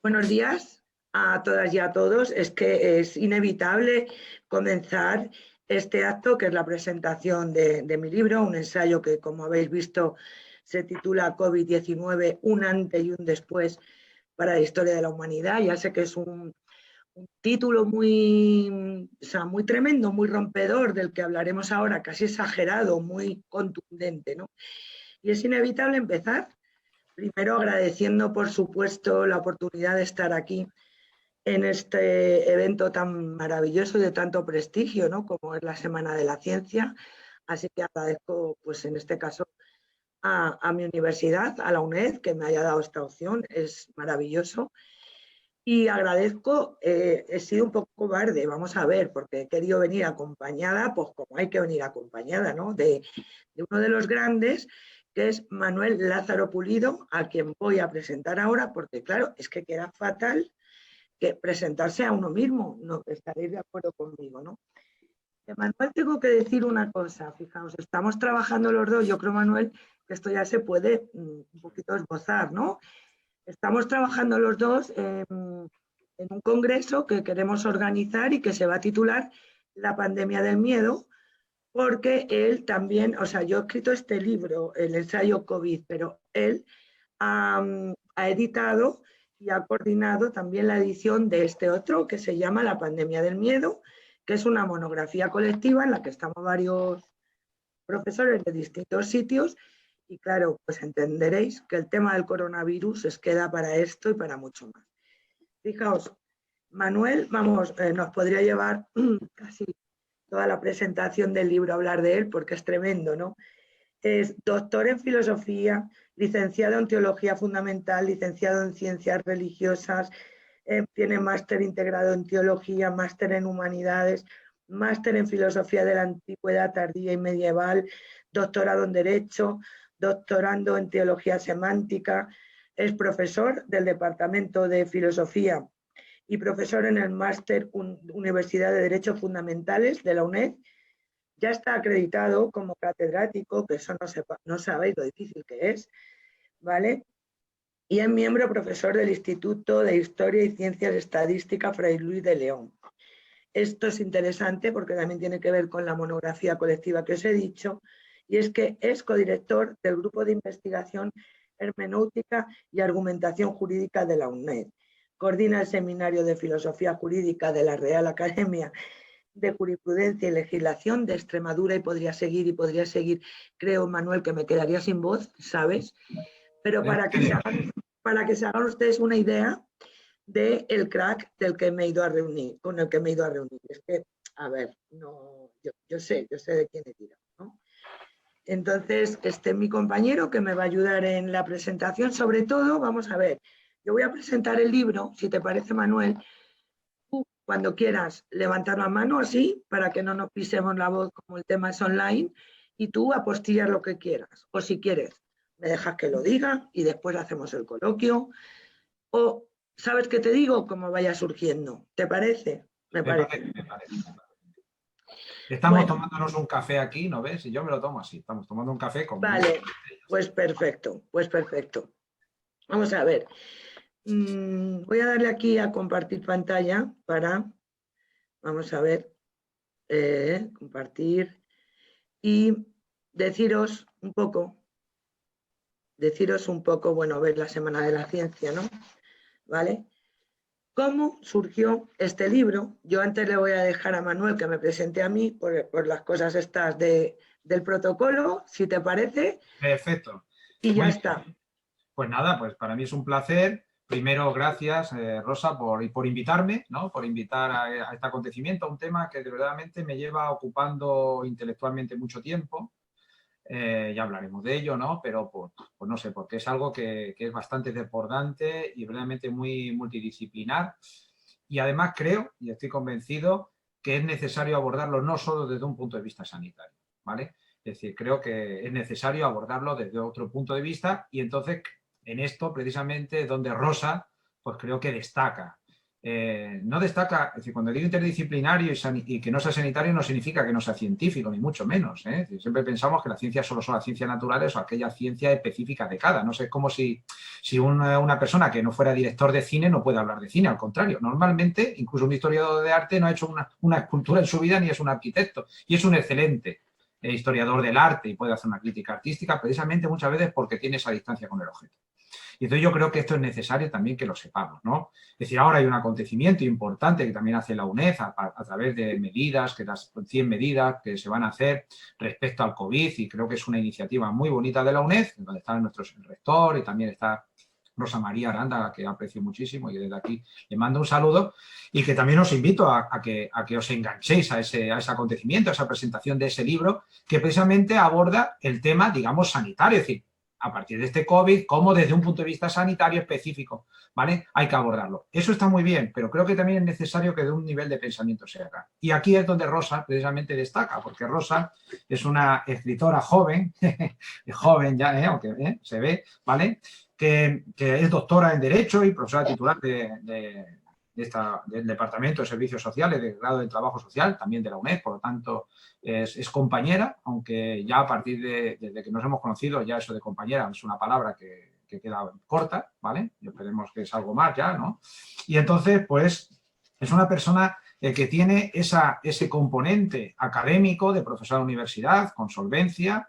Buenos días a todas y a todos. Es que es inevitable comenzar este acto, que es la presentación de mi libro, un ensayo que, como habéis visto, se titula COVID-19, un antes y un después para la historia de la humanidad. Ya sé que es un título muy, o sea, muy tremendo, muy rompedor, del que hablaremos ahora, casi exagerado, muy contundente, ¿no? Y es inevitable empezar, primero agradeciendo, por supuesto, la oportunidad de estar aquí en este evento tan maravilloso y de tanto prestigio, ¿no?, como es la Semana de la Ciencia. Así que agradezco, pues en este caso, a mi universidad, a la UNED, que me haya dado esta opción. Es maravilloso. Y agradezco, he sido un poco cobarde, vamos a ver, porque he querido venir acompañada, pues como hay que venir acompañada, ¿no?, de uno de los grandes, que es Manuel Lázaro Pulido, a quien voy a presentar ahora, porque claro, es que queda fatal que presentarse a uno mismo, no estaréis de acuerdo conmigo, ¿no? De Manuel tengo que decir una cosa, fijaos, estamos trabajando los dos, yo creo, Manuel, que esto ya se puede un poquito esbozar, ¿no? Estamos trabajando los dos en un congreso que queremos organizar y que se va a titular La pandemia del miedo, porque él también, o sea, yo he escrito este libro, el ensayo COVID, pero él ha editado y ha coordinado también la edición de este otro que se llama La pandemia del miedo, que es una monografía colectiva en la que estamos varios profesores de distintos sitios. Y claro, pues entenderéis que el tema del coronavirus es queda para esto y para mucho más. Fijaos, Manuel, vamos, nos podría llevar casi toda la presentación del libro a hablar de él, porque es tremendo, ¿no? Es doctor en filosofía, licenciado en teología fundamental, licenciado en ciencias religiosas, tiene máster integrado en teología, máster en humanidades, máster en filosofía de la antigüedad tardía y medieval, doctorado en derecho, doctorando en teología semántica, es profesor del departamento de filosofía y profesor en el máster Universidad de Derechos Fundamentales de la UNED. Ya está acreditado como catedrático, que eso no sabéis lo difícil que es, ¿vale? Y es miembro profesor del Instituto de Historia y Ciencias Estadísticas Fray Luis de León. Esto es interesante porque también tiene que ver con la monografía colectiva que os he dicho, y es que es codirector del Grupo de Investigación Hermenéutica y Argumentación Jurídica de la UNED. Coordina el Seminario de Filosofía Jurídica de la Real Academia de Jurisprudencia y Legislación de Extremadura, y podría seguir, creo, Manuel, que me quedaría sin voz, ¿sabes? Pero para que se hagan ustedes una idea del crack del que me he ido a reunir, con el que me he ido a reunir. Es que, a ver, no, yo sé de quién he tirado, ¿no? Entonces, mi compañero que me va a ayudar en la presentación, sobre todo, vamos a ver, yo voy a presentar el libro, si te parece, Manuel. Tú, cuando quieras, levantar la mano así, para que no nos pisemos la voz como el tema es online, y tú apostillas lo que quieras. O si quieres, me dejas que lo diga y después hacemos el coloquio. O, ¿sabes qué te digo? Como vaya surgiendo. ¿Te parece? Me Me parece. parece, me parece. Estamos Bueno, tomándonos un café aquí, ¿no ves? Y yo me lo tomo así. Estamos tomando un café con música. vale, pues perfecto, pues perfecto. Vamos a ver. Voy a darle aquí a compartir pantalla para, vamos a ver, compartir y deciros un poco, bueno, ver la Semana de la Ciencia, ¿no? ¿Vale? ¿Cómo surgió este libro? Yo antes le voy a dejar a Manuel que me presente a mí por las cosas estas del protocolo, si te parece, Perfecto. y ya Muy está. bien. Pues nada, pues para mí es un placer. Primero, gracias, Rosa, por invitarme, ¿no? Por invitar a este acontecimiento, a un tema que de verdaderamente me lleva ocupando intelectualmente mucho tiempo. Ya hablaremos de ello, ¿no? Pero pues no sé, porque es algo que es bastante desbordante y realmente muy multidisciplinar. Y además creo, y estoy convencido, que es necesario abordarlo no solo desde un punto de vista sanitario, ¿vale? Es decir, creo que es necesario abordarlo desde otro punto de vista y entonces en esto precisamente es donde Rosa, pues creo que destaca. no destaca, es decir, cuando digo interdisciplinario y que no sea sanitario no significa que no sea científico, ni mucho menos. Es decir, siempre pensamos que las ciencias solo son las ciencias naturales o aquellas ciencias específicas de cada. No sé, es como si una persona que no fuera director de cine no puede hablar de cine, al contrario. Normalmente, incluso un historiador de arte no ha hecho una escultura en su vida ni es un arquitecto. Y es un excelente historiador del arte y puede hacer una crítica artística precisamente muchas veces porque tiene esa distancia con el objeto. Y entonces yo creo que esto es necesario también que lo sepamos, ¿no? Es decir, ahora hay un acontecimiento importante que también hace la UNED a través de medidas, que las 100 medidas que se van a hacer respecto al COVID, y creo que es una iniciativa muy bonita de la UNED, donde está nuestro rector y también está Rosa María Aranda, que aprecio muchísimo y desde aquí le mando un saludo, y que también os invito a que os enganchéis a ese acontecimiento, a esa presentación de ese libro, que precisamente aborda el tema, digamos, sanitario, es decir, a partir de este COVID, cómo desde un punto de vista sanitario específico, ¿vale? Hay que abordarlo. Eso está muy bien, pero creo que también es necesario que de un nivel de pensamiento se haga. Y aquí es donde Rosa precisamente destaca, porque Rosa es una escritora joven, joven ya, aunque se ve, ¿vale? Que es doctora en Derecho y profesora titular del Departamento de Servicios Sociales, del grado de Trabajo Social, también de la UNED, por lo tanto es compañera, aunque ya a partir desde que nos hemos conocido, ya eso de compañera es una palabra que queda corta, ¿vale? Y esperemos que es algo más ya, ¿no? Y entonces, pues, es una persona que tiene ese componente académico de profesor de universidad, con solvencia,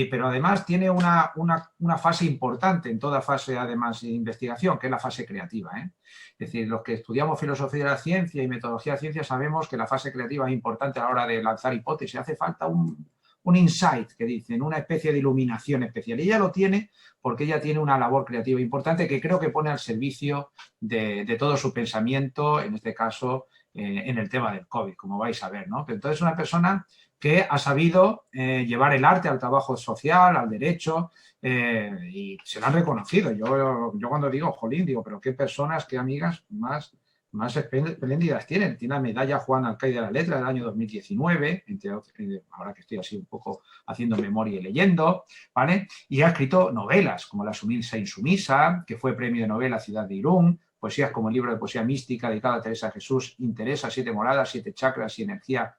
pero además tiene una fase importante en toda fase, además, de investigación, que es la fase creativa. Es decir, los que estudiamos filosofía de la ciencia y metodología de la ciencia sabemos que la fase creativa es importante a la hora de lanzar hipótesis. Hace falta un insight, que dicen, una especie de iluminación especial. Y ella lo tiene porque ella tiene una labor creativa importante que creo que pone al servicio de todo su pensamiento, en este caso, en el tema del COVID, como vais a ver, ¿no? Pero entonces es una persona que ha sabido llevar el arte al trabajo social, al derecho, y se lo han reconocido. Yo cuando digo, jolín, digo, pero qué personas, qué amigas más espléndidas tienen. Tiene la medalla Juan Alcaide de la Letra del año 2019, ahora que estoy así un poco haciendo memoria y leyendo, ¿vale? Y ha escrito novelas como La sumisa insumisa, que fue premio de novela Ciudad de Irún, poesías como el libro de poesía mística dedicado a Teresa de Jesús, Interesa, 7 moradas, 7 chakras y energía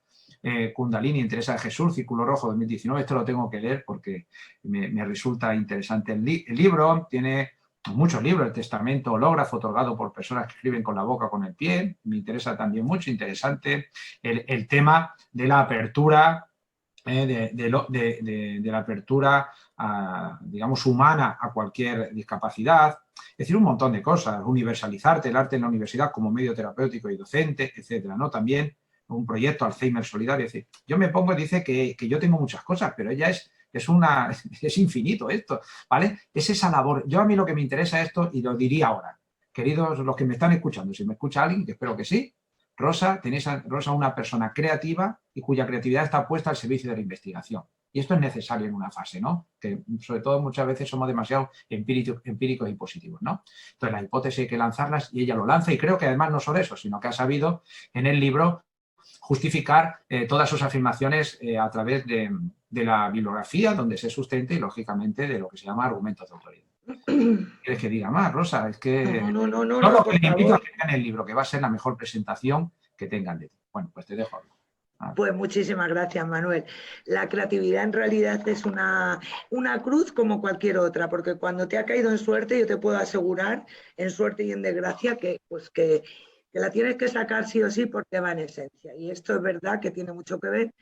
Kundalini, Interesa de Jesús, Círculo Rojo 2019. Esto lo tengo que leer porque me resulta interesante. El libro tiene muchos libros, el testamento hológrafo otorgado por personas que escriben con la boca o con el pie, me interesa también mucho, interesante el tema de la apertura, de la apertura, digamos, humana a cualquier discapacidad, es decir, un montón de cosas, universalizarte el arte en la universidad como medio terapéutico y docente, etcétera, ¿no? También un proyecto Alzheimer solidario, es decir, yo me pongo, dice que yo tengo muchas cosas, pero ella es infinito esto, ¿vale? Es esa labor. Yo a mí lo que me interesa esto, y lo diría ahora, queridos los que me están escuchando, si me escucha alguien, que espero que sí, Rosa, tenéis a Rosa una persona creativa y cuya creatividad está puesta al servicio de la investigación. Y esto es necesario en una fase, ¿no? Que sobre todo muchas veces somos demasiado empíricos y positivos, ¿no? Entonces las hipótesis hay que lanzarlas y ella lo lanza, y creo que además no solo eso, sino que ha sabido en el libro justificar todas sus afirmaciones a través de la bibliografía donde se sustenta y, lógicamente, de lo que se llama argumentos de autoridad. ¿Quieres que diga más, Rosa? Es que No, lo que le invito a favor. que lean el libro, que va a ser la mejor presentación que tengan de ti. Bueno, pues te dejo hablar. Pues muchísimas gracias, Manuel. La creatividad en realidad es una cruz como cualquier otra, porque cuando te ha caído en suerte, yo te puedo asegurar, en suerte y en desgracia, que la tienes que sacar sí o sí porque va en esencia. Y esto es verdad que tiene mucho que ver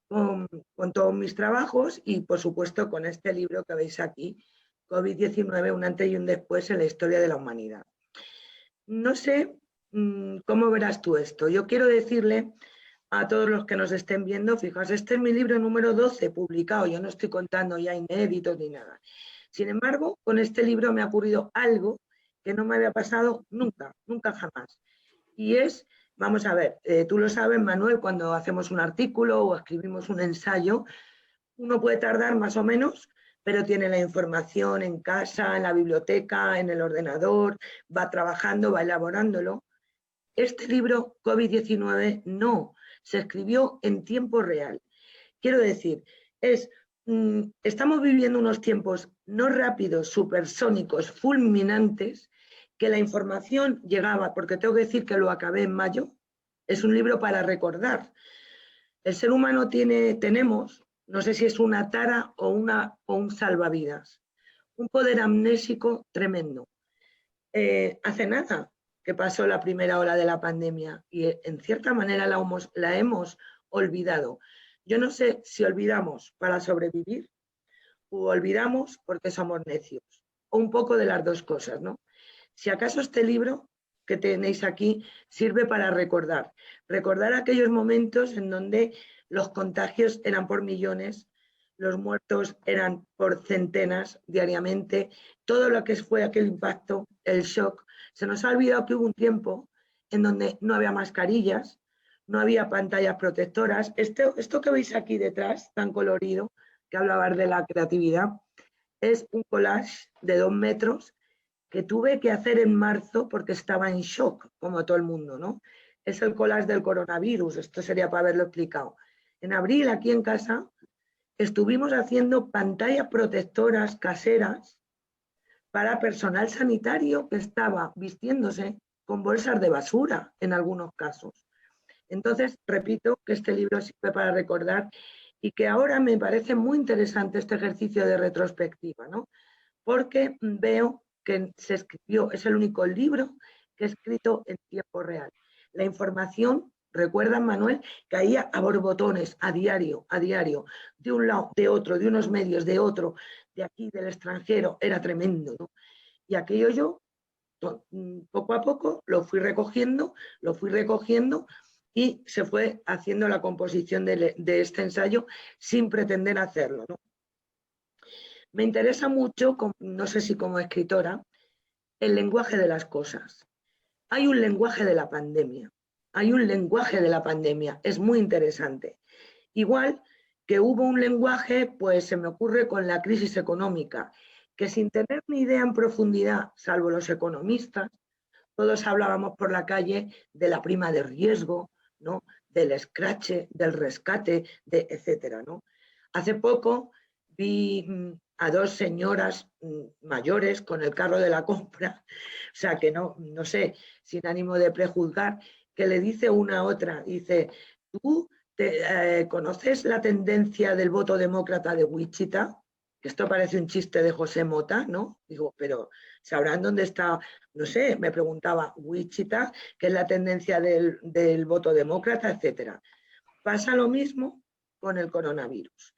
con todos mis trabajos y, por supuesto, con este libro que veis aquí, COVID-19, un antes y un después en la historia de la humanidad. No sé cómo verás tú esto. Yo quiero decirle a todos los que nos estén viendo, fijaos, este es mi libro número 12 publicado, yo no estoy contando ya inéditos ni nada. Sin embargo, con este libro me ha ocurrido algo que no me había pasado nunca, nunca jamás. Y es, vamos a ver, tú lo sabes, Manuel, cuando hacemos un artículo o escribimos un ensayo, uno puede tardar más o menos, pero tiene la información en casa, en la biblioteca, en el ordenador, va trabajando, va elaborándolo. Este libro, COVID-19, no, se escribió en tiempo real. Quiero decir, estamos viviendo unos tiempos no rápidos, supersónicos, fulminantes, que la información llegaba, porque tengo que decir que lo acabé en mayo, es un libro para recordar. El ser humano tenemos, no sé si es una tara o un salvavidas, un poder amnésico tremendo. Hace nada que pasó la primera ola de la pandemia y en cierta manera la hemos olvidado. Yo no sé si olvidamos para sobrevivir o olvidamos porque somos necios, o un poco de las dos cosas, ¿no? Si acaso este libro que tenéis aquí sirve para recordar aquellos momentos en donde los contagios eran por millones, los muertos eran por centenas diariamente, todo lo que fue aquel impacto, el shock. Se nos ha olvidado que hubo un tiempo en donde no había mascarillas, no había pantallas protectoras. Esto que veis aquí detrás, tan colorido, que hablaba de la creatividad, es un collage de 2 metros que tuve que hacer en marzo porque estaba en shock, como todo el mundo, ¿no? Es el collage del coronavirus, esto sería para haberlo explicado. En abril, aquí en casa, estuvimos haciendo pantallas protectoras caseras para personal sanitario que estaba vistiéndose con bolsas de basura en algunos casos. Entonces, repito que este libro sirve para recordar y que ahora me parece muy interesante este ejercicio de retrospectiva, ¿no? Porque veo que se escribió, es el único libro que he escrito en tiempo real. La información, recuerdan, Manuel, caía a borbotones, a diario, de un lado, de otro, de unos medios, de otro, de aquí, del extranjero, era tremendo, ¿no? Y aquello yo, poco a poco, lo fui recogiendo y se fue haciendo la composición de este ensayo sin pretender hacerlo, ¿no? Me interesa mucho, no sé si como escritora, el lenguaje de las cosas. Hay un lenguaje de la pandemia, es muy interesante. Igual que hubo un lenguaje, pues se me ocurre con la crisis económica, que sin tener ni idea en profundidad, salvo los economistas, todos hablábamos por la calle de la prima de riesgo, ¿no? Del escrache, del rescate, etcétera, ¿no? Hace poco vi a 2 señoras mayores con el carro de la compra, o sea que no sé, sin ánimo de prejuzgar, que le dice una a otra, dice, ¿tú conoces la tendencia del voto demócrata de Wichita? Esto parece un chiste de José Mota, ¿no? Digo, pero ¿sabrán dónde está? No sé, me preguntaba Wichita, que es la tendencia del voto demócrata, etcétera. Pasa lo mismo con el coronavirus.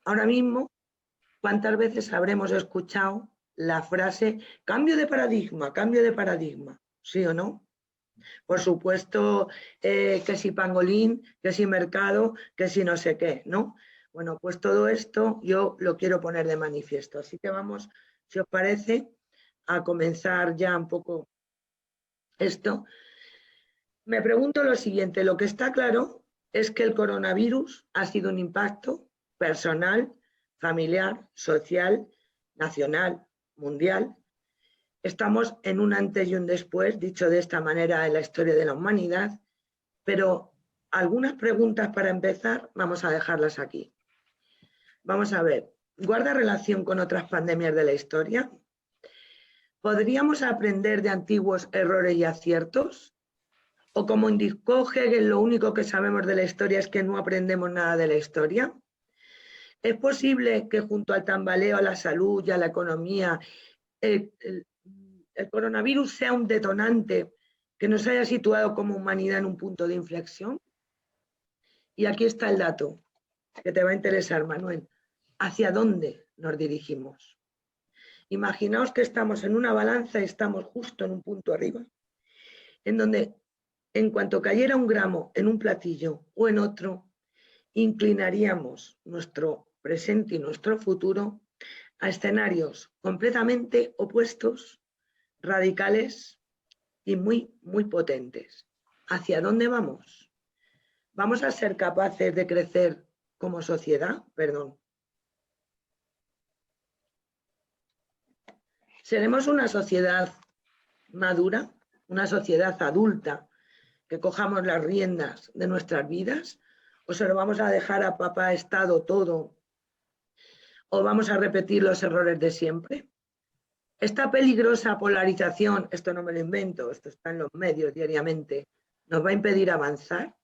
Ahora mismo, ¿cuántas veces habremos escuchado la frase cambio de paradigma, ¿sí o no? Por supuesto, que si pangolín, que si mercado, que si no sé qué, ¿no? Bueno, pues todo esto yo lo quiero poner de manifiesto. Así que vamos, si os parece, a comenzar ya un poco esto. Me pregunto lo siguiente, lo que está claro es que el coronavirus ha sido un impacto personal, familiar, social, nacional, mundial. Estamos en un antes y un después, dicho de esta manera, en la historia de la humanidad, pero algunas preguntas para empezar vamos a dejarlas aquí. Vamos a ver, ¿guarda relación con otras pandemias de la historia? ¿Podríamos aprender de antiguos errores y aciertos? ¿O como indicó Hegel, lo único que sabemos de la historia es que no aprendemos nada de la historia? ¿Es posible que junto al tambaleo a la salud y a la economía, el coronavirus sea un detonante que nos haya situado como humanidad en un punto de inflexión? Y aquí está el dato que te va a interesar, Manuel. ¿Hacia dónde nos dirigimos? Imaginaos que estamos en una balanza y estamos justo en un punto arriba, en donde en cuanto cayera un gramo en un platillo o en otro, inclinaríamos nuestro presente y nuestro futuro a escenarios completamente opuestos, radicales y muy, muy potentes. ¿Hacia dónde vamos? ¿Vamos a ser capaces de crecer como sociedad? ¿Seremos una sociedad madura, una sociedad adulta, que cojamos las riendas de nuestras vidas? ¿O se lo vamos a dejar a papá Estado todo? ¿O vamos a repetir los errores de siempre? Esta peligrosa polarización, esto no me lo invento, esto está en los medios diariamente, ¿nos va a impedir avanzar?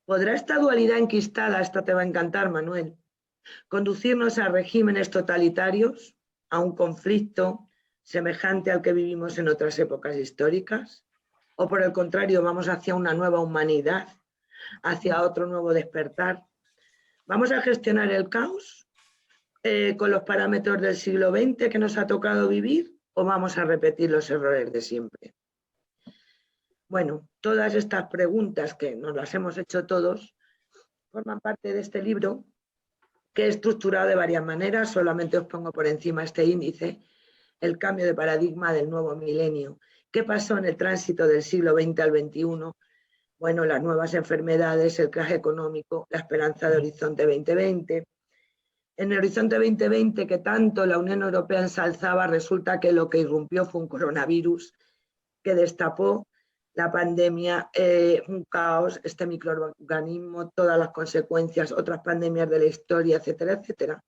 ¿Podrá esta dualidad enquistada, esto te va a encantar, Manuel, conducirnos a regímenes totalitarios, a un conflicto semejante al que vivimos en otras épocas históricas? ¿O por el contrario, vamos hacia una nueva humanidad, hacia otro nuevo despertar? ¿Vamos a gestionar el caos con los parámetros del siglo XX que nos ha tocado vivir o vamos a repetir los errores de siempre? Bueno, todas estas preguntas que nos las hemos hecho todos forman parte de este libro que he estructurado de varias maneras, solamente os pongo por encima este índice, el cambio de paradigma del nuevo milenio. ¿Qué pasó en el tránsito del siglo XX al XXI? Bueno, las nuevas enfermedades, el crash económico, la esperanza de Horizonte 2020. En el Horizonte 2020 que tanto la Unión Europea ensalzaba, resulta que lo que irrumpió fue un coronavirus que destapó la pandemia, un caos, este microorganismo, todas las consecuencias, otras pandemias de la historia, etcétera, etcétera.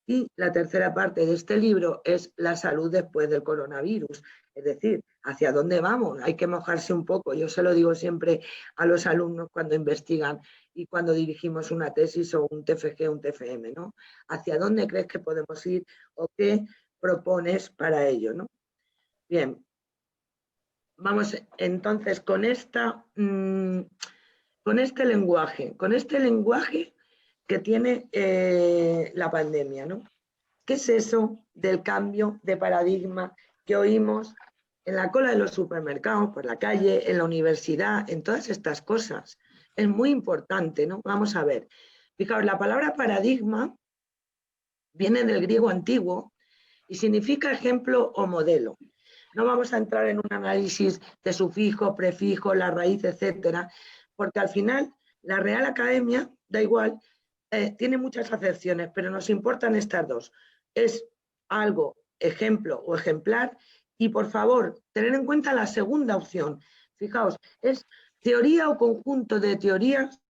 Y la tercera parte de este libro es la salud después del coronavirus, es decir, ¿hacia dónde vamos? Hay que mojarse un poco. Yo se lo digo siempre a los alumnos cuando investigan y cuando dirigimos una tesis o un TFG o un TFM, ¿no? ¿Hacia dónde crees que podemos ir o qué propones para ello, ¿no? Bien, vamos entonces con este lenguaje que tiene la pandemia, ¿no? ¿Qué es eso del cambio de paradigma que oímos en la cola de los supermercados, por la calle, en la universidad, en todas estas cosas? Es muy importante, ¿no? Vamos a ver. Fijaos, la palabra paradigma viene del griego antiguo y significa ejemplo o modelo. No vamos a entrar en un análisis de sufijo, prefijo, la raíz, etcétera, porque al final la Real Academia, da igual, tiene muchas acepciones, pero nos importan estas dos. Es algo, ejemplo o ejemplar, y por favor, tener en cuenta la segunda opción. Fijaos, es teoría o conjunto de teorías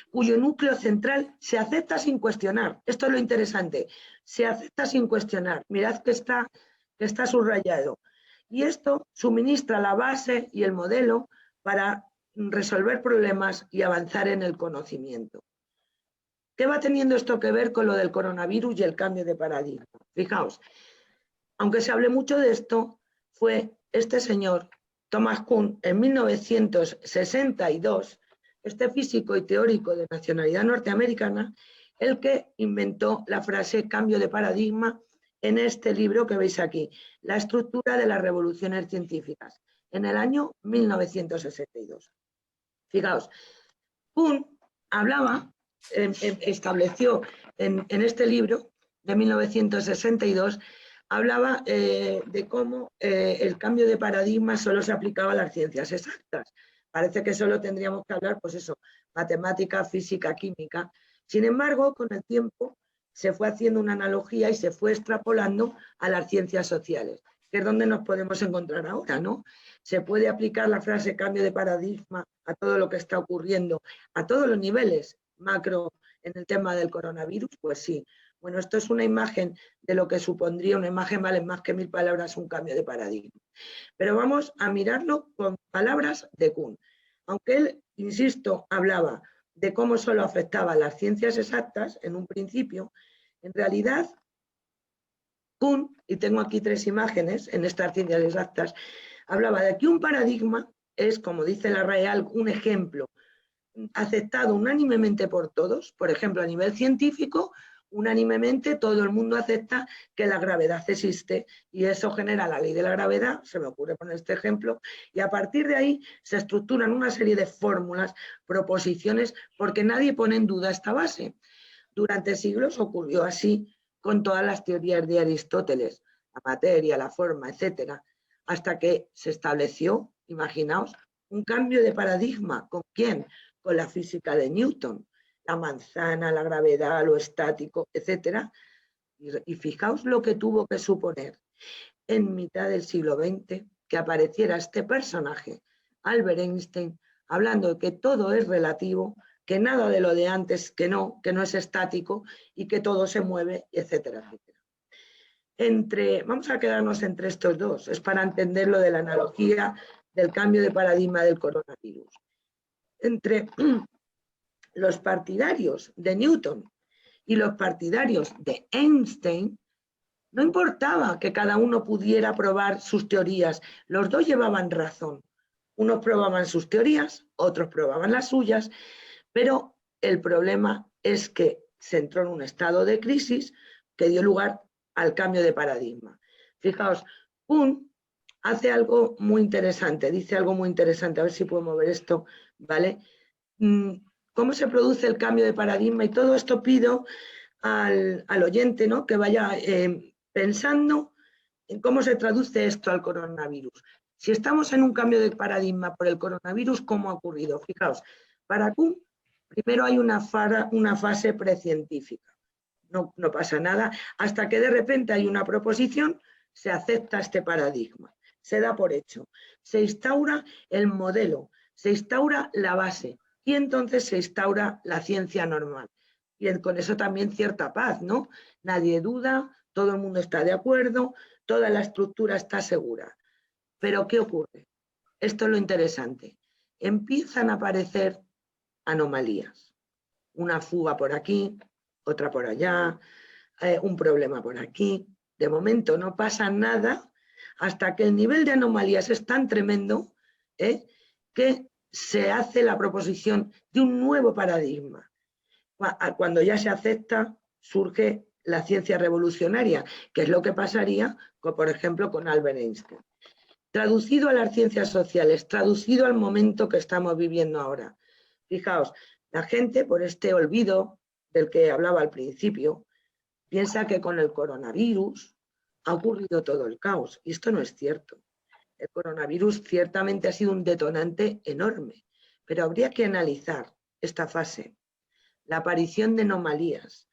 cuyo núcleo central se acepta sin cuestionar. Esto es lo interesante, se acepta sin cuestionar. Mirad que está subrayado. Y esto suministra la base y el modelo para resolver problemas y avanzar en el conocimiento. ¿Qué va teniendo esto que ver con lo del coronavirus y el cambio de paradigma? Fijaos, aunque se hable mucho de esto, fue este señor, Thomas Kuhn, en 1962, este físico y teórico de nacionalidad norteamericana, el que inventó la frase cambio de paradigma en este libro que veis aquí, La estructura de las revoluciones científicas, en el año 1962. Fijaos, Kuhn hablaba, estableció en este libro de 1962, hablaba de cómo el cambio de paradigma solo se aplicaba a las ciencias exactas. Parece que solo tendríamos que hablar, pues eso, matemática, física, química. Sin embargo, con el tiempo se fue haciendo una analogía y se fue extrapolando a las ciencias sociales, que es donde nos podemos encontrar ahora, ¿no? Se puede aplicar la frase cambio de paradigma a todo lo que está ocurriendo, a todos los niveles macro en el tema del coronavirus, pues sí. Bueno, esto es una imagen de lo que supondría, una imagen vale más que 1000 palabras, un cambio de paradigma. Pero vamos a mirarlo con palabras de Kuhn. Aunque él, insisto, hablaba de cómo solo afectaba a las ciencias exactas en un principio, en realidad Kuhn, y tengo aquí 3 imágenes en estas ciencias exactas, hablaba de que un paradigma es, como dice la Real, un ejemplo aceptado unánimemente por todos. Por ejemplo, a nivel científico, unánimemente todo el mundo acepta que la gravedad existe y eso genera la ley de la gravedad, se me ocurre poner este ejemplo, y a partir de ahí se estructuran una serie de fórmulas, proposiciones, porque nadie pone en duda esta base. Durante siglos ocurrió así con todas las teorías de Aristóteles, la materia, la forma, etcétera, hasta que se estableció, imaginaos, un cambio de paradigma. ¿Con quién? Con la física de Newton, la manzana, la gravedad, lo estático, etcétera. Y fijaos lo que tuvo que suponer en mitad del siglo XX que apareciera este personaje, Albert Einstein, hablando de que todo es relativo, que nada de lo de antes, que no es estático y que todo se mueve, etcétera, etcétera. vamos a quedarnos entre estos dos, es para entender lo de la analogía del cambio de paradigma del coronavirus. Entre los partidarios de Newton y los partidarios de Einstein, no importaba que cada uno pudiera probar sus teorías, los dos llevaban razón. Unos probaban sus teorías, otros probaban las suyas, pero el problema es que se entró en un estado de crisis que dio lugar al cambio de paradigma. Fijaos, Kuhn hace algo muy interesante, dice algo muy interesante, a ver si puedo mover esto, ¿vale? ¿Cómo se produce el cambio de paradigma? Y todo esto pido al oyente, ¿no?, que vaya pensando en cómo se traduce esto al coronavirus. Si estamos en un cambio de paradigma por el coronavirus, ¿cómo ha ocurrido? Fijaos, para Kuhn, primero hay una fase precientífica. No pasa nada, hasta que de repente hay una proposición, se acepta este paradigma, se da por hecho, se instaura el modelo, se instaura la base y entonces se instaura la ciencia normal. Y con eso también cierta paz, ¿no? Nadie duda, todo el mundo está de acuerdo, toda la estructura está segura. Pero ¿qué ocurre? Esto es lo interesante. Empiezan a aparecer anomalías. Una fuga por aquí, otra por allá, un problema por aquí. De momento no pasa nada hasta que el nivel de anomalías es tan tremendo que se hace la proposición de un nuevo paradigma. Cuando ya se acepta, surge la ciencia revolucionaria, que es lo que pasaría, por ejemplo, con Albert Einstein. Traducido a las ciencias sociales, traducido al momento que estamos viviendo ahora. Fijaos, la gente, por este olvido del que hablaba al principio, piensa que con el coronavirus ha ocurrido todo el caos, y esto no es cierto. El coronavirus ciertamente ha sido un detonante enorme, pero habría que analizar esta fase. La aparición de anomalías.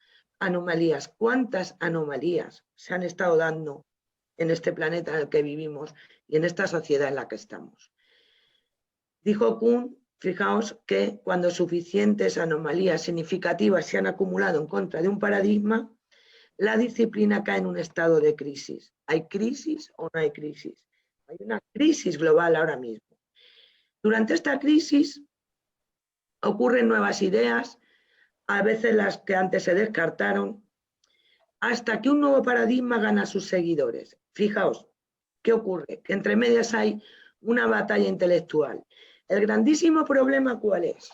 ¿Cuántas anomalías se han estado dando en este planeta en el que vivimos y en esta sociedad en la que estamos? Dijo Kuhn, fijaos, que cuando suficientes anomalías significativas se han acumulado en contra de un paradigma, la disciplina cae en un estado de crisis. ¿Hay crisis o no hay crisis? Hay una crisis global ahora mismo. Durante esta crisis ocurren nuevas ideas, a veces las que antes se descartaron, hasta que un nuevo paradigma gana a sus seguidores. Fijaos, ¿qué ocurre? Que entre medias hay una batalla intelectual. El grandísimo problema, ¿cuál es?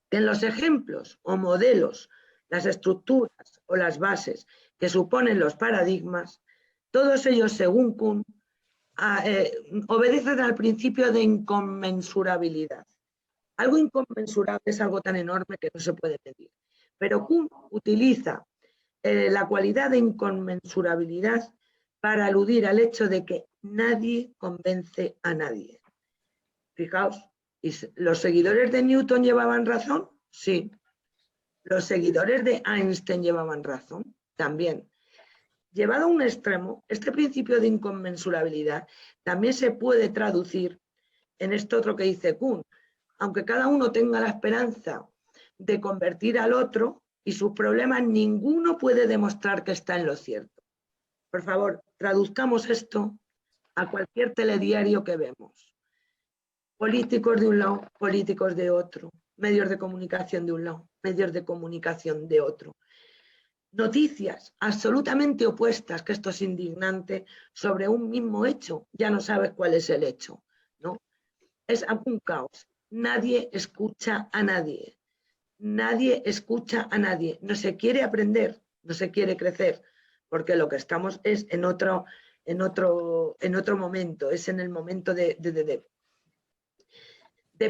Que en los ejemplos o modelos, las estructuras o las bases que suponen los paradigmas, todos ellos, según Kuhn, obedecen al principio de inconmensurabilidad. Algo inconmensurable es algo tan enorme que no se puede medir. Pero Kuhn utiliza la cualidad de inconmensurabilidad para aludir al hecho de que nadie convence a nadie. Fijaos, ¿los seguidores de Newton llevaban razón? Sí. ¿Los seguidores de Einstein llevaban razón? También. Llevado a un extremo, este principio de inconmensurabilidad también se puede traducir en esto otro que dice Kuhn. Aunque cada uno tenga la esperanza de convertir al otro y sus problemas, ninguno puede demostrar que está en lo cierto. Por favor, traduzcamos esto a cualquier telediario que vemos. Políticos de un lado, políticos de otro, medios de comunicación de un lado, medios de comunicación de otro. Noticias absolutamente opuestas, que esto es indignante, sobre un mismo hecho. Ya no sabes cuál es el hecho, ¿no? Es un caos. Nadie escucha a nadie. Nadie escucha a nadie. No se quiere aprender, no se quiere crecer, porque lo que estamos es en otro momento, es en el momento de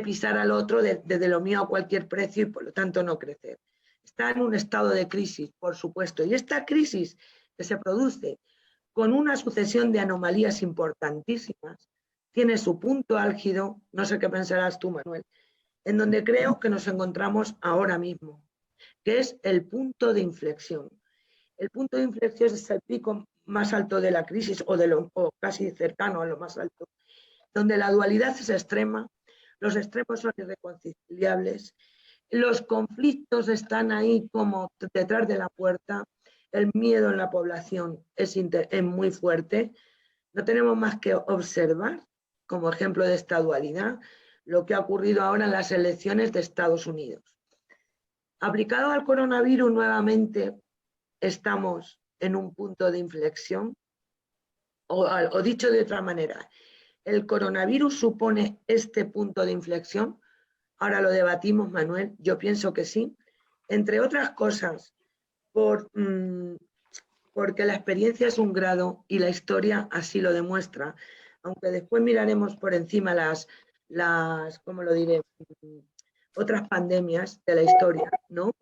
pisar al otro, de lo mío a cualquier precio y por lo tanto no crecer. Está en un estado de crisis, por supuesto, y esta crisis que se produce con una sucesión de anomalías importantísimas tiene su punto álgido, no sé qué pensarás tú, Manuel, en donde creo que nos encontramos ahora mismo, que es el punto de inflexión. El punto de inflexión es el pico más alto de la crisis o casi cercano a lo más alto, donde la dualidad es extrema, los extremos son irreconciliables, los conflictos están ahí como detrás de la puerta, el miedo en la población es muy fuerte. No tenemos más que observar, como ejemplo de esta dualidad, lo que ha ocurrido ahora en las elecciones de Estados Unidos. Aplicado al coronavirus nuevamente, estamos en un punto de inflexión, o dicho de otra manera, ¿el coronavirus supone este punto de inflexión? Ahora lo debatimos, Manuel, yo pienso que sí, entre otras cosas, porque la experiencia es un grado y la historia así lo demuestra, aunque después miraremos por encima ¿cómo lo diré? Otras pandemias de la historia, ¿no?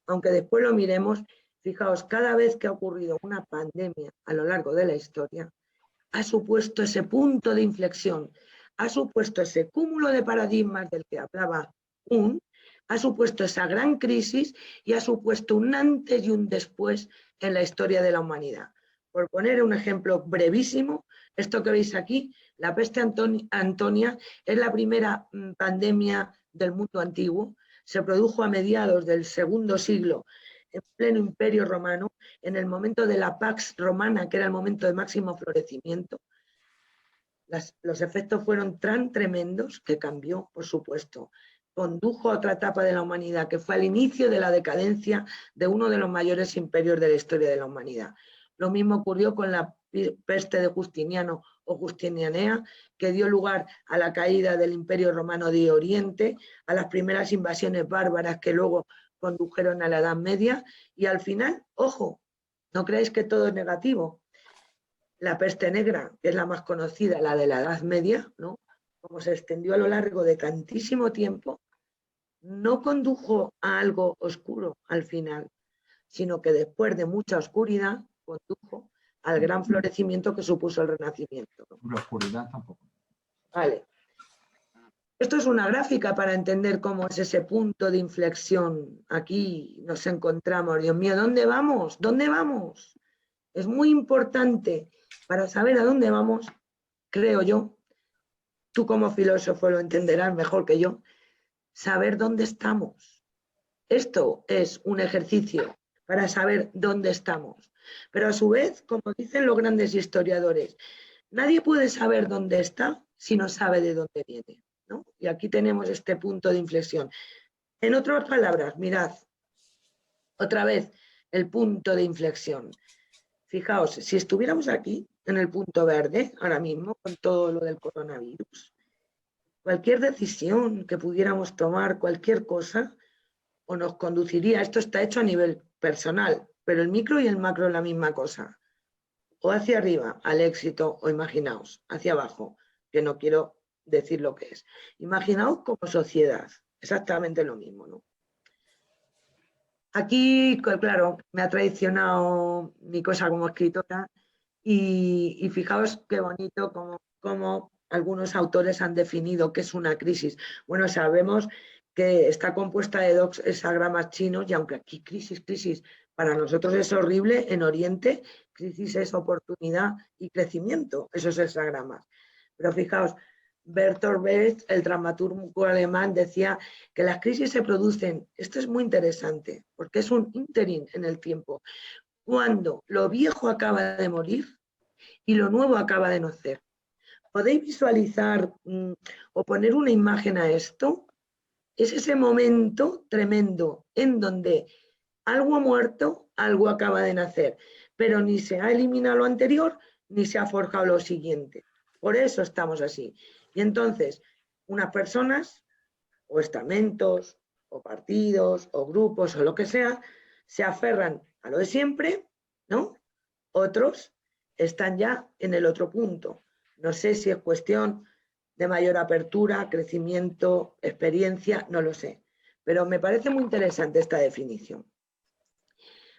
Aunque después lo miremos, fijaos, cada vez que ha ocurrido una pandemia a lo largo de la historia, ha supuesto ese punto de inflexión, ha supuesto ese cúmulo de paradigmas del que hablaba ha supuesto esa gran crisis y ha supuesto un antes y un después en la historia de la humanidad. Por poner un ejemplo brevísimo, esto que veis aquí, la peste Antonia es la primera pandemia del mundo antiguo, se produjo a mediados del segundo siglo en pleno Imperio Romano, en el momento de la Pax Romana, que era el momento de máximo florecimiento. Los efectos fueron tan tremendos que cambió, por supuesto. Condujo a otra etapa de la humanidad, que fue el inicio de la decadencia de uno de los mayores imperios de la historia de la humanidad. Lo mismo ocurrió con la peste de Justiniano o Justinianea, que dio lugar a la caída del Imperio Romano de Oriente, a las primeras invasiones bárbaras que luego condujeron a la Edad Media, y al final, ojo, no creáis que todo es negativo. La peste negra, que es la más conocida, la de la Edad Media, ¿no? Como se extendió a lo largo de tantísimo tiempo, no condujo a algo oscuro al final, sino que después de mucha oscuridad condujo al gran florecimiento que supuso el Renacimiento, ¿no? La oscuridad tampoco. Vale. Esto es una gráfica para entender cómo es ese punto de inflexión. Aquí nos encontramos. Dios mío, ¿dónde vamos? ¿Dónde vamos? Es muy importante para saber a dónde vamos, creo yo, tú como filósofo lo entenderás mejor que yo, saber dónde estamos. Esto es un ejercicio para saber dónde estamos. Pero a su vez, como dicen los grandes historiadores, nadie puede saber dónde está si no sabe de dónde viene, ¿no? Y aquí tenemos este punto de inflexión. En otras palabras, mirad, otra vez el punto de inflexión. Fijaos, si estuviéramos aquí, en el punto verde, ahora mismo, con todo lo del coronavirus, cualquier decisión que pudiéramos tomar, cualquier cosa, o nos conduciría, esto está hecho a nivel personal, pero el micro y el macro es la misma cosa, o hacia arriba, al éxito, o imaginaos, hacia abajo, que no quiero decir lo que es. Imaginaos como sociedad, exactamente lo mismo, ¿no? Aquí, claro, me ha traicionado mi cosa como escritora y fijaos qué bonito como algunos autores han definido qué es una crisis. Bueno, sabemos que está compuesta de dos hexagramas chinos y aunque aquí crisis para nosotros es horrible, en Oriente crisis es oportunidad y crecimiento, esos hexagramas. Pero fijaos, Bertolt Brecht, el dramaturgo alemán, decía que las crisis se producen, esto es muy interesante, porque es un ínterin en el tiempo, cuando lo viejo acaba de morir y lo nuevo acaba de nacer. ¿Podéis visualizar o poner una imagen a esto? Es ese momento tremendo en donde algo ha muerto, algo acaba de nacer, pero ni se ha eliminado lo anterior, ni se ha forjado lo siguiente. Por eso estamos así. Y entonces, unas personas, o estamentos, o partidos, o grupos, o lo que sea, se aferran a lo de siempre, ¿no? Otros están ya en el otro punto. No sé si es cuestión de mayor apertura, crecimiento, experiencia, no lo sé. Pero me parece muy interesante esta definición.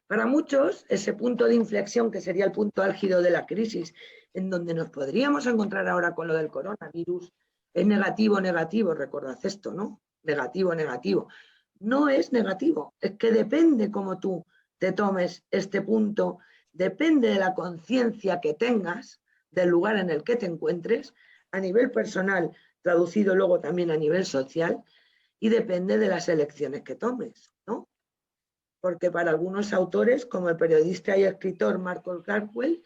Para muchos, ese punto de inflexión, que sería el punto álgido de la crisis, en donde nos podríamos encontrar ahora con lo del coronavirus, es negativo, recordad esto, ¿no? Negativo. No es negativo, es que depende cómo tú te tomes este punto, depende de la conciencia que tengas del lugar en el que te encuentres, a nivel personal, traducido luego también a nivel social, y depende de las elecciones que tomes, ¿no? porque para algunos autores, como el periodista y escritor Marco Caldwell,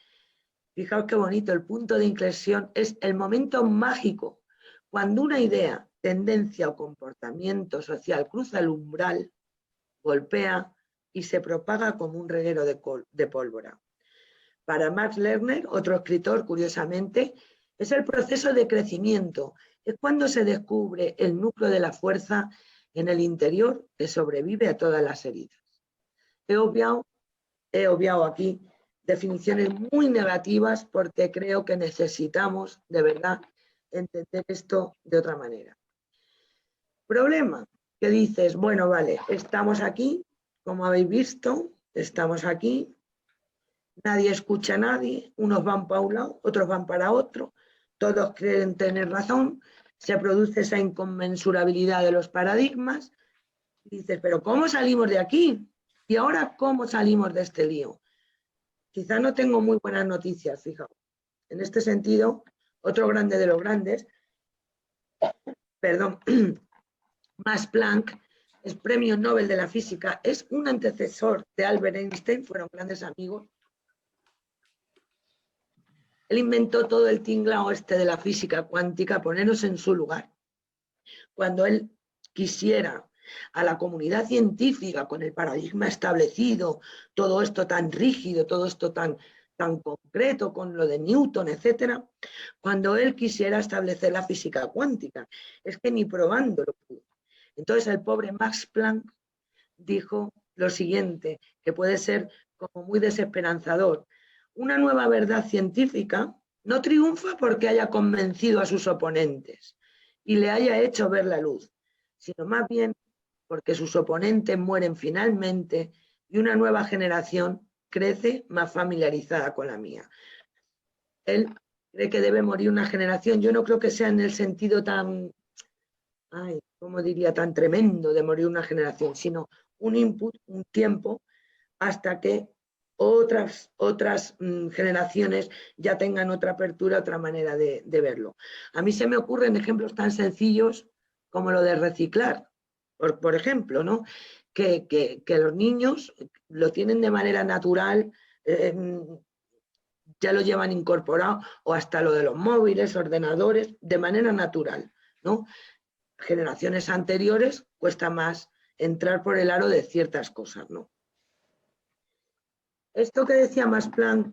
fijaos qué bonito, el punto de inflexión es el momento mágico, cuando una idea, tendencia o comportamiento social cruza el umbral, golpea y se propaga como un reguero de pólvora. Para Max Lerner, otro escritor, curiosamente, es el proceso de crecimiento, es cuando se descubre el núcleo de la fuerza en el interior que sobrevive a todas las heridas. He obviado aquí definiciones muy negativas porque creo que necesitamos, de verdad, entender esto de otra manera. Problema, que dices, bueno, vale, estamos aquí, como habéis visto, estamos aquí, nadie escucha a nadie, unos van para un lado, otros van para otro, todos creen tener razón, se produce esa inconmensurabilidad de los paradigmas, y dices, pero ¿cómo salimos de aquí? ¿Y ahora cómo salimos de este lío? Quizá no tengo muy buenas noticias, fijaos. En este sentido, otro grande de los grandes, perdón, Max Planck, es premio Nobel de la Física, es un antecesor de Albert Einstein, fueron grandes amigos. Él inventó todo el tinglao este de la física cuántica, ponernos en su lugar. Cuando él quisiera a la comunidad científica con el paradigma establecido, todo esto tan rígido, todo esto tan concreto con lo de Newton, etcétera, cuando él quisiera establecer la física cuántica, es que ni probándolo pudo. Entonces el pobre Max Planck dijo lo siguiente, que puede ser como muy desesperanzador. Una nueva verdad científica no triunfa porque haya convencido a sus oponentes y le haya hecho ver la luz, sino más bien porque sus oponentes mueren finalmente y una nueva generación crece más familiarizada con la mía. Él cree que debe morir una generación. Yo no creo que sea en el sentido tan, ¿cómo diría?, tan tremendo de morir una generación, sino un input, un tiempo, hasta que otras generaciones ya tengan otra apertura, otra manera de verlo. A mí se me ocurren ejemplos tan sencillos como lo de reciclar, por ejemplo, ¿no? Que los niños lo tienen de manera natural, ya lo llevan incorporado, o hasta lo de los móviles, ordenadores, de manera natural, ¿no? Generaciones anteriores cuesta más entrar por el aro de ciertas cosas, ¿no? Esto que decía Max Planck,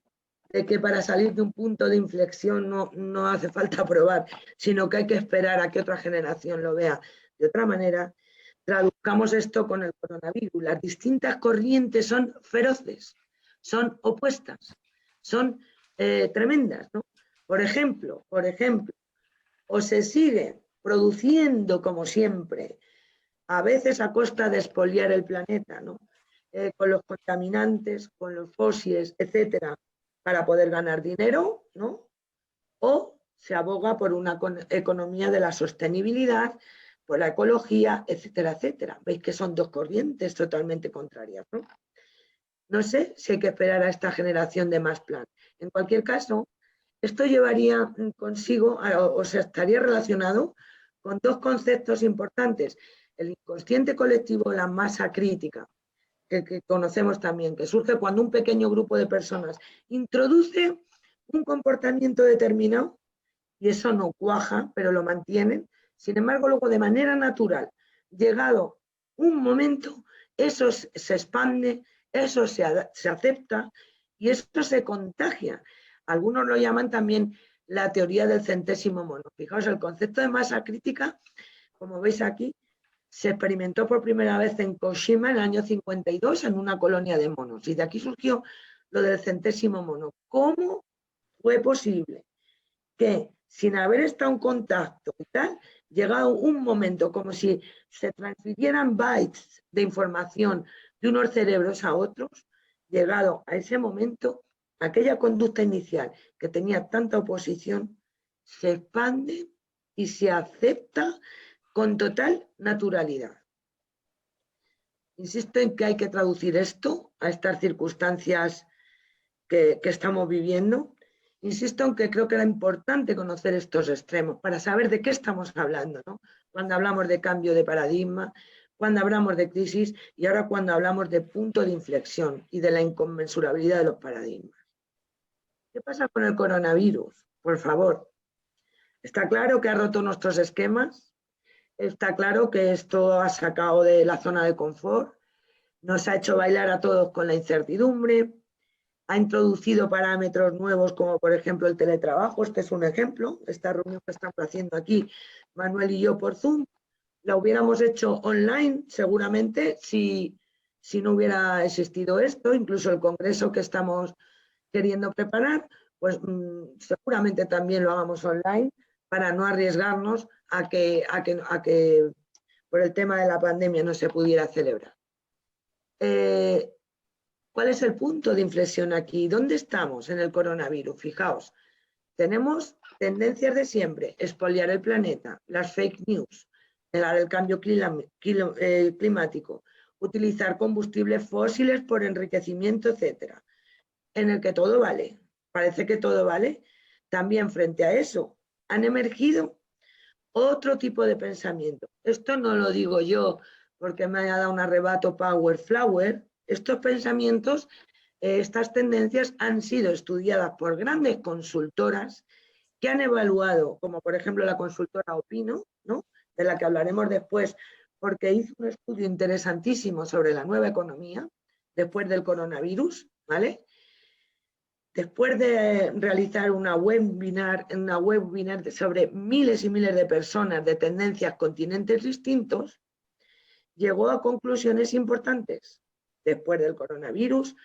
de que para salir de un punto de inflexión no hace falta probar, sino que hay que esperar a que otra generación lo vea de otra manera, traduzcamos esto con el coronavirus. Las distintas corrientes son feroces, son opuestas, son tremendas, ¿no? Por ejemplo, o se sigue produciendo como siempre, a veces a costa de expoliar el planeta, ¿no? Con los contaminantes, con los fósiles, etcétera, para poder ganar dinero, ¿no? O se aboga por una economía de la sostenibilidad, por la ecología, etcétera, etcétera. Veis que son dos corrientes totalmente contrarias, ¿no? No sé si hay que esperar a esta generación de Max Planck. En cualquier caso, esto llevaría consigo, o sea, estaría relacionado con dos conceptos importantes. El inconsciente colectivo, la masa crítica, que conocemos también, que surge cuando un pequeño grupo de personas introduce un comportamiento determinado y eso no cuaja, pero lo mantienen. Sin embargo, luego de manera natural, llegado un momento, eso se expande, eso se acepta y eso se contagia. Algunos lo llaman también la teoría del centésimo mono. Fijaos, el concepto de masa crítica, como veis aquí, se experimentó por primera vez en Koshima en el año 52 en una colonia de monos. Y de aquí surgió lo del centésimo mono. ¿Cómo fue posible que, sin haber estado en contacto y tal, llegado un momento como si se transfirieran bytes de información de unos cerebros a otros, llegado a ese momento, aquella conducta inicial que tenía tanta oposición se expande y se acepta con total naturalidad. Insisto en que hay que traducir esto a estas circunstancias que estamos viviendo. Insisto en que creo que era importante conocer estos extremos para saber de qué estamos hablando, ¿no? Cuando hablamos de cambio de paradigma, cuando hablamos de crisis y ahora cuando hablamos de punto de inflexión y de la inconmensurabilidad de los paradigmas. ¿Qué pasa con el coronavirus? Por favor, está claro que ha roto nuestros esquemas, está claro que esto ha sacado de la zona de confort, nos ha hecho bailar a todos con la incertidumbre, ha introducido parámetros nuevos como por ejemplo el teletrabajo. Este es un ejemplo, esta reunión que estamos haciendo aquí Manuel y yo por Zoom, la hubiéramos hecho online seguramente si no hubiera existido esto, incluso el congreso que estamos queriendo preparar, pues seguramente también lo hagamos online para no arriesgarnos a que por el tema de la pandemia no se pudiera celebrar. ¿Cuál es el punto de inflexión aquí? ¿Dónde estamos en el coronavirus? Fijaos, tenemos tendencias de siempre: expoliar el planeta, las fake news, el cambio climático, utilizar combustibles fósiles por enriquecimiento, etcétera, en el que todo vale. Parece que todo vale. También frente a eso han emergido otro tipo de pensamiento. Esto no lo digo yo porque me haya dado un arrebato Power Flower. Estos pensamientos, estas tendencias han sido estudiadas por grandes consultoras que han evaluado, como por ejemplo la consultora Opino, ¿no?, de la que hablaremos después, porque hizo un estudio interesantísimo sobre la nueva economía después del coronavirus, ¿vale? Después de realizar una webinar sobre miles y miles de personas de tendencias, continentes distintos, llegó a conclusiones importantes. Después del coronavirus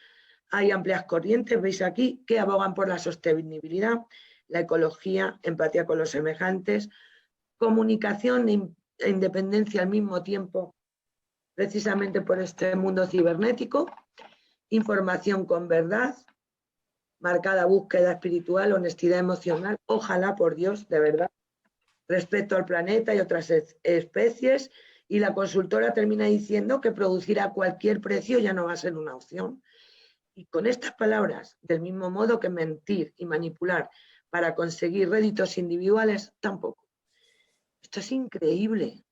hay amplias corrientes, veis aquí, que abogan por la sostenibilidad, la ecología, empatía con los semejantes, comunicación e independencia al mismo tiempo, precisamente por este mundo cibernético, información con verdad, marcada búsqueda espiritual, honestidad emocional, ojalá por Dios, de verdad, respeto al planeta y otras especies, y la consultora termina diciendo que producir a cualquier precio ya no va a ser una opción. Y con estas palabras, del mismo modo que mentir y manipular para conseguir réditos individuales, tampoco. Esto es increíble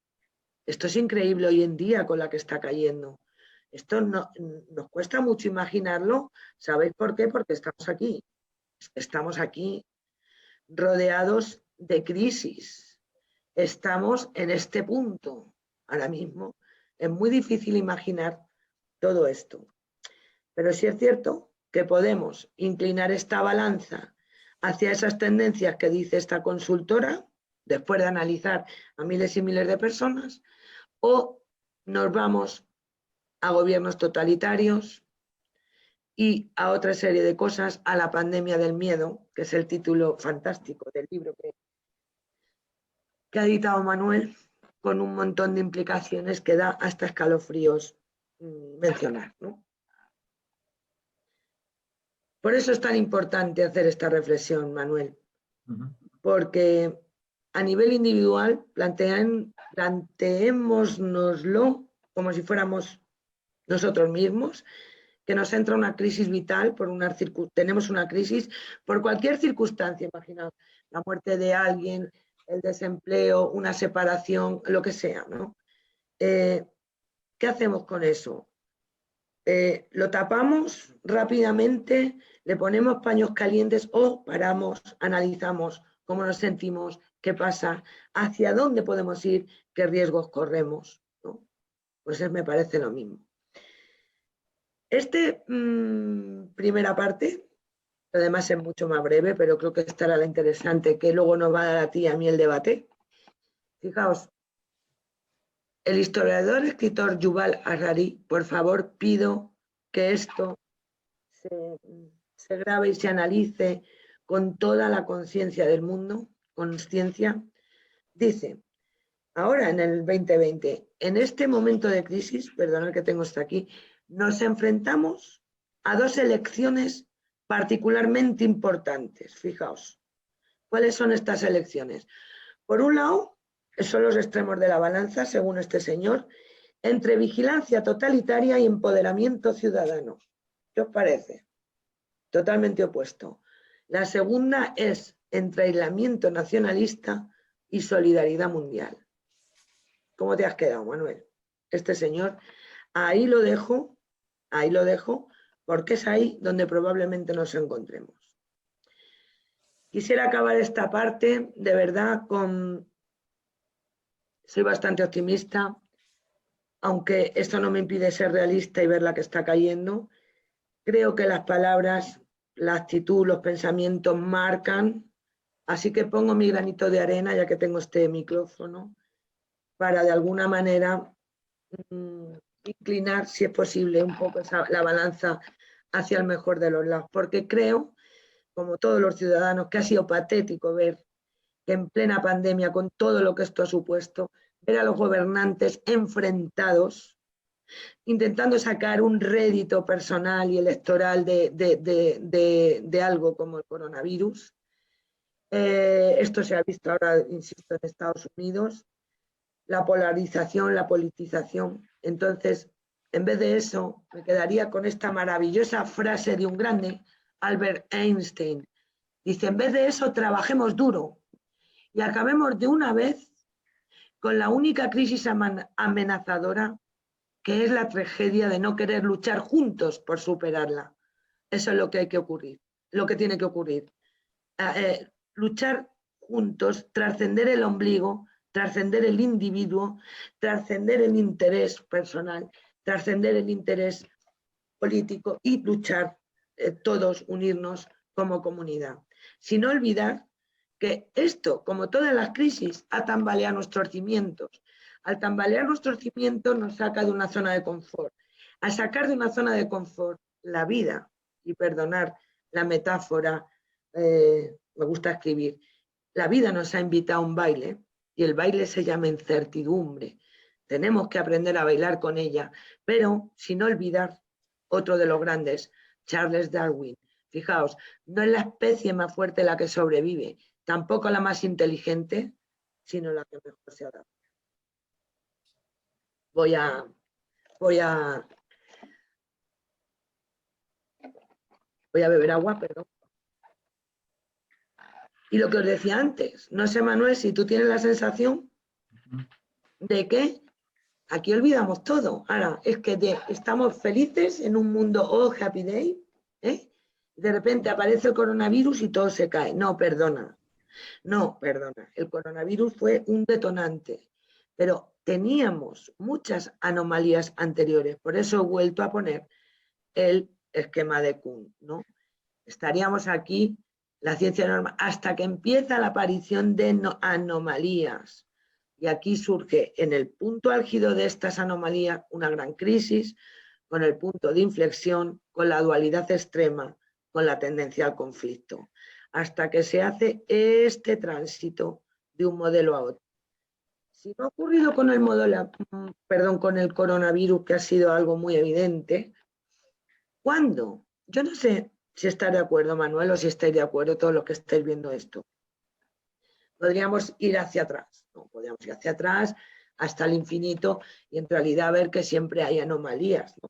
hoy en día con la que está cayendo. Esto no, nos cuesta mucho imaginarlo. ¿Sabéis por qué? Porque estamos aquí rodeados de crisis. Estamos en este punto ahora mismo. Es muy difícil imaginar todo esto. Pero sí es cierto que podemos inclinar esta balanza hacia esas tendencias que dice esta consultora, después de analizar a miles y miles de personas, o nos vamos a gobiernos totalitarios y a otra serie de cosas, a la pandemia del miedo, que es el título fantástico del libro que ha editado Manuel, con un montón de implicaciones que da hasta escalofríos mencionar, ¿no? Por eso es tan importante hacer esta reflexión, Manuel, porque a nivel individual planteémonoslo como si fuéramos nosotros mismos, que nos entra una crisis vital, tenemos una crisis por cualquier circunstancia, imaginaos, la muerte de alguien, el desempleo, una separación, lo que sea, ¿no? ¿Qué hacemos con eso? Lo tapamos rápidamente, le ponemos paños calientes o paramos, analizamos cómo nos sentimos, qué pasa, hacia dónde podemos ir, qué riesgos corremos, ¿no? Pues me parece lo mismo. Primera parte, además es mucho más breve, pero creo que estará la interesante, que luego nos va a dar a ti y a mí el debate. Fijaos, el historiador, escritor Yuval Harari, por favor pido que esto se grabe y se analice con toda la conciencia del mundo, conciencia, dice, ahora en el 2020, en este momento de crisis, perdonad que tengo esto aquí, nos enfrentamos a dos elecciones particularmente importantes. Fijaos, ¿cuáles son estas elecciones? Por un lado, son los extremos de la balanza, según este señor, entre vigilancia totalitaria y empoderamiento ciudadano. ¿Qué os parece? Totalmente opuesto. La segunda es entre aislamiento nacionalista y solidaridad mundial. ¿Cómo te has quedado, Manuel? este señor. Ahí lo dejo, porque es ahí donde probablemente nos encontremos. Quisiera acabar esta parte, de verdad, soy bastante optimista, aunque esto no me impide ser realista y ver la que está cayendo. Creo que las palabras, la actitud, los pensamientos marcan, así que pongo mi granito de arena, ya que tengo este micrófono, para de alguna manera inclinar, si es posible, un poco la balanza hacia el mejor de los lados, porque creo, como todos los ciudadanos, que ha sido patético ver que en plena pandemia, con todo lo que esto ha supuesto, ver a los gobernantes enfrentados, intentando sacar un rédito personal y electoral de algo como el coronavirus. Esto se ha visto ahora, insisto, en Estados Unidos, la polarización, la politización. Entonces, en vez de eso, me quedaría con esta maravillosa frase de un grande, Albert Einstein. Dice, en vez de eso, trabajemos duro y acabemos de una vez con la única crisis amenazadora, que es la tragedia de no querer luchar juntos por superarla. Eso es lo que hay que ocurrir, lo que tiene que ocurrir. Luchar juntos, trascender el ombligo, trascender el individuo, trascender el interés personal, trascender el interés político y luchar todos, unirnos como comunidad. Sin olvidar que esto, como todas las crisis, ha tambaleado nuestros cimientos. Al tambalear nuestros cimientos nos saca de una zona de confort. Al sacar de una zona de confort la vida, y perdonar la metáfora, me gusta escribir, la vida nos ha invitado a un baile y el baile se llama incertidumbre. Tenemos que aprender a bailar con ella, pero sin olvidar otro de los grandes, Charles Darwin. Fijaos, no es la especie más fuerte la que sobrevive, tampoco la más inteligente, sino la que mejor se adapta. Voy a beber agua, perdón. Y lo que os decía antes, no sé, Manuel, si tú tienes la sensación de que aquí olvidamos todo. Ahora, es que estamos felices en un mundo, oh, happy day, ¿eh? De repente aparece el coronavirus y todo se cae. No, perdona. El coronavirus fue un detonante, pero teníamos muchas anomalías anteriores. Por eso he vuelto a poner el esquema de Kuhn, ¿no? Estaríamos aquí, la ciencia normal, hasta que empieza la aparición de anomalías. Y aquí surge en el punto álgido de estas anomalías una gran crisis, con el punto de inflexión, con la dualidad extrema, con la tendencia al conflicto, hasta que se hace este tránsito de un modelo a otro. Si no ha ocurrido con con el coronavirus, que ha sido algo muy evidente, ¿cuándo? Yo no sé si está de acuerdo, Manuel, o si estáis de acuerdo todos los que estáis viendo esto. Podríamos ir hacia atrás, ¿no? Podríamos ir hacia atrás hasta el infinito y en realidad ver que siempre hay anomalías, ¿no?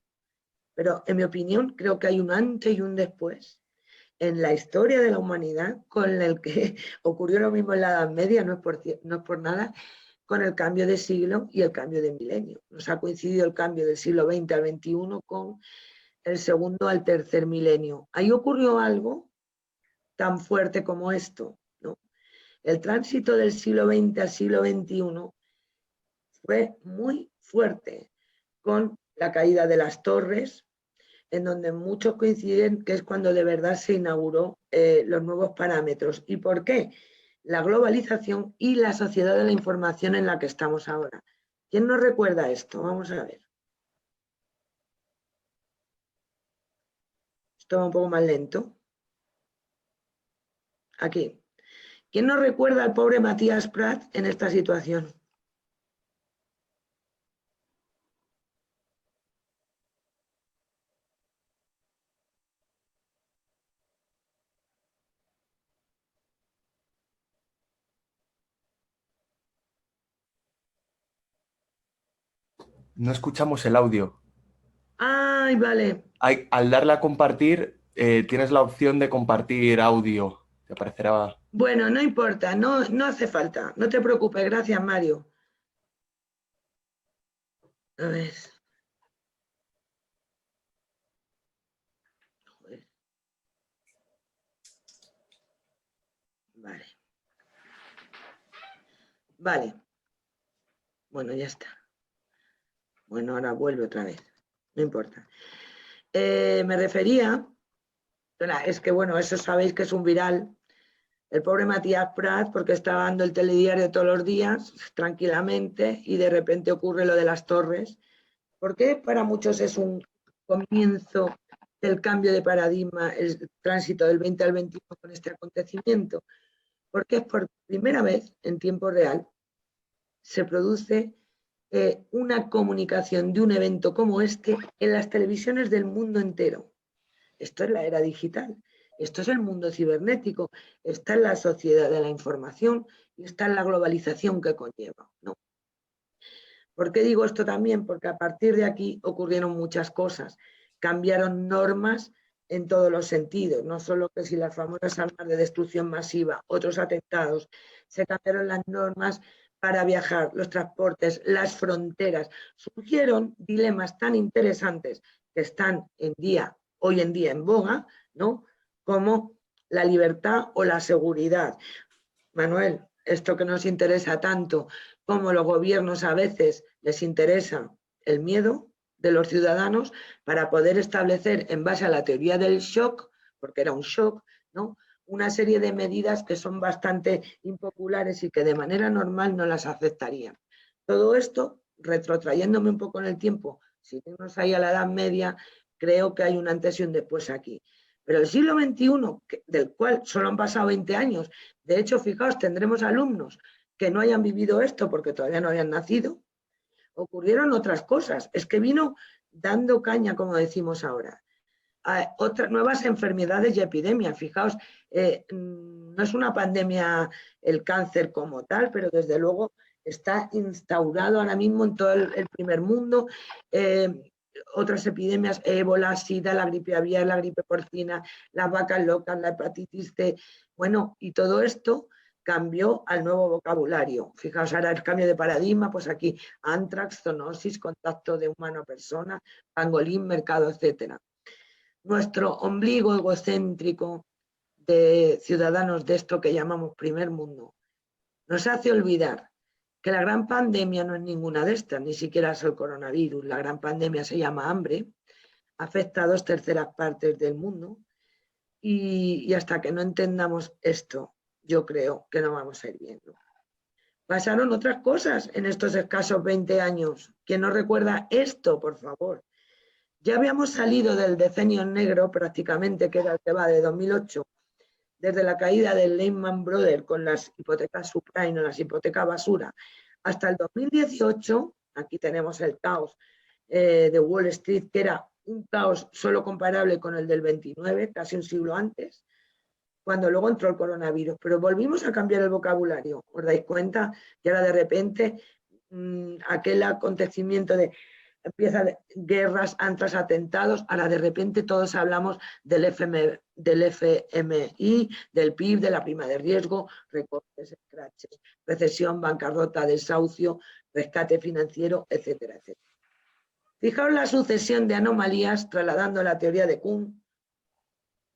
Pero en mi opinión creo que hay un antes y un después en la historia de la humanidad con el que ocurrió lo mismo en la Edad Media, no es por nada, con el cambio de siglo y el cambio de milenio. Nos ha coincidido el cambio del siglo XX al XXI con el segundo al tercer milenio. Ahí ocurrió algo tan fuerte como esto, ¿no? El tránsito del siglo XX al siglo XXI fue muy fuerte, con la caída de las torres, en donde muchos coinciden que es cuando de verdad se inauguró los nuevos parámetros. ¿Y por qué? La globalización y la sociedad de la información en la que estamos ahora. ¿Quién nos recuerda esto? Vamos a ver. Esto va un poco más lento. Aquí. ¿Quién nos recuerda al pobre Matías Prats en esta situación? No escuchamos el audio. Ay, vale. Al darle a compartir, tienes la opción de compartir audio. Te aparecerá. Bueno, no importa, no hace falta. No te preocupes, gracias, Mario. A ver. Joder. Vale. Vale. Bueno, ya está. Bueno, ahora vuelve otra vez. No importa. Me refería, es que bueno, eso sabéis que es un viral. El pobre Matías Prats, porque estaba dando el telediario todos los días, tranquilamente, y de repente ocurre lo de las torres. Porque para muchos es un comienzo del cambio de paradigma, el tránsito del 20 al 21 con este acontecimiento. Porque es por primera vez en tiempo real se produce una comunicación de un evento como este en las televisiones del mundo entero. Esto es la era digital, esto es el mundo cibernético, está en la sociedad de la información y está en la globalización que conlleva, ¿no? ¿Por qué digo esto también? Porque a partir de aquí ocurrieron muchas cosas, cambiaron normas en todos los sentidos, no solo que si las famosas armas de destrucción masiva, otros atentados, se cambiaron las normas para viajar, los transportes, las fronteras. Surgieron dilemas tan interesantes que están hoy en día en boga, ¿no? Como la libertad o la seguridad. Manuel, esto que nos interesa tanto, como los gobiernos a veces les interesa el miedo de los ciudadanos para poder establecer en base a la teoría del shock, porque era un shock, ¿no? Una serie de medidas que son bastante impopulares y que de manera normal no las aceptarían. Todo esto, retrotrayéndome un poco en el tiempo, si tenemos ahí a la Edad Media, creo que hay un antes y un después aquí. Pero el siglo XXI, del cual solo han pasado 20 años, de hecho, fijaos, tendremos alumnos que no hayan vivido esto porque todavía no habían nacido, ocurrieron otras cosas. Es que vino dando caña, como decimos ahora. Otras nuevas enfermedades y epidemias. Fijaos, no es una pandemia el cáncer como tal, pero desde luego está instaurado ahora mismo en todo el primer mundo. Otras epidemias, ébola, sida, la gripe aviar, la gripe porcina, las vacas locas, la hepatitis C. Bueno, y todo esto cambió al nuevo vocabulario. Fijaos, ahora el cambio de paradigma, pues aquí, antrax, zoonosis, contacto de humano a persona, pangolín, mercado, etcétera. Nuestro ombligo egocéntrico de ciudadanos de esto que llamamos primer mundo nos hace olvidar que la gran pandemia no es ninguna de estas, ni siquiera es el coronavirus. La gran pandemia se llama hambre, afecta a 2/3 partes del mundo y hasta que no entendamos esto, yo creo que no vamos a ir bien, ¿no? Pasaron otras cosas en estos escasos 20 años. ¿Quién no recuerda esto, por favor? Ya habíamos salido del decenio negro prácticamente, que era el que va de 2008, desde la caída del Lehman Brothers con las hipotecas subprime o las hipotecas basura, hasta el 2018, aquí tenemos el caos de Wall Street, que era un caos solo comparable con el del 29, casi un siglo antes, cuando luego entró el coronavirus. Pero volvimos a cambiar el vocabulario, ¿os dais cuenta? Y ahora de repente aquel acontecimiento de empiezan guerras, antras, atentados, ahora de repente todos hablamos del FMI, del PIB, de la prima de riesgo, recortes, escraches, recesión, bancarrota, desahucio, rescate financiero, etcétera, etcétera. Fijaos la sucesión de anomalías trasladando la teoría de Kuhn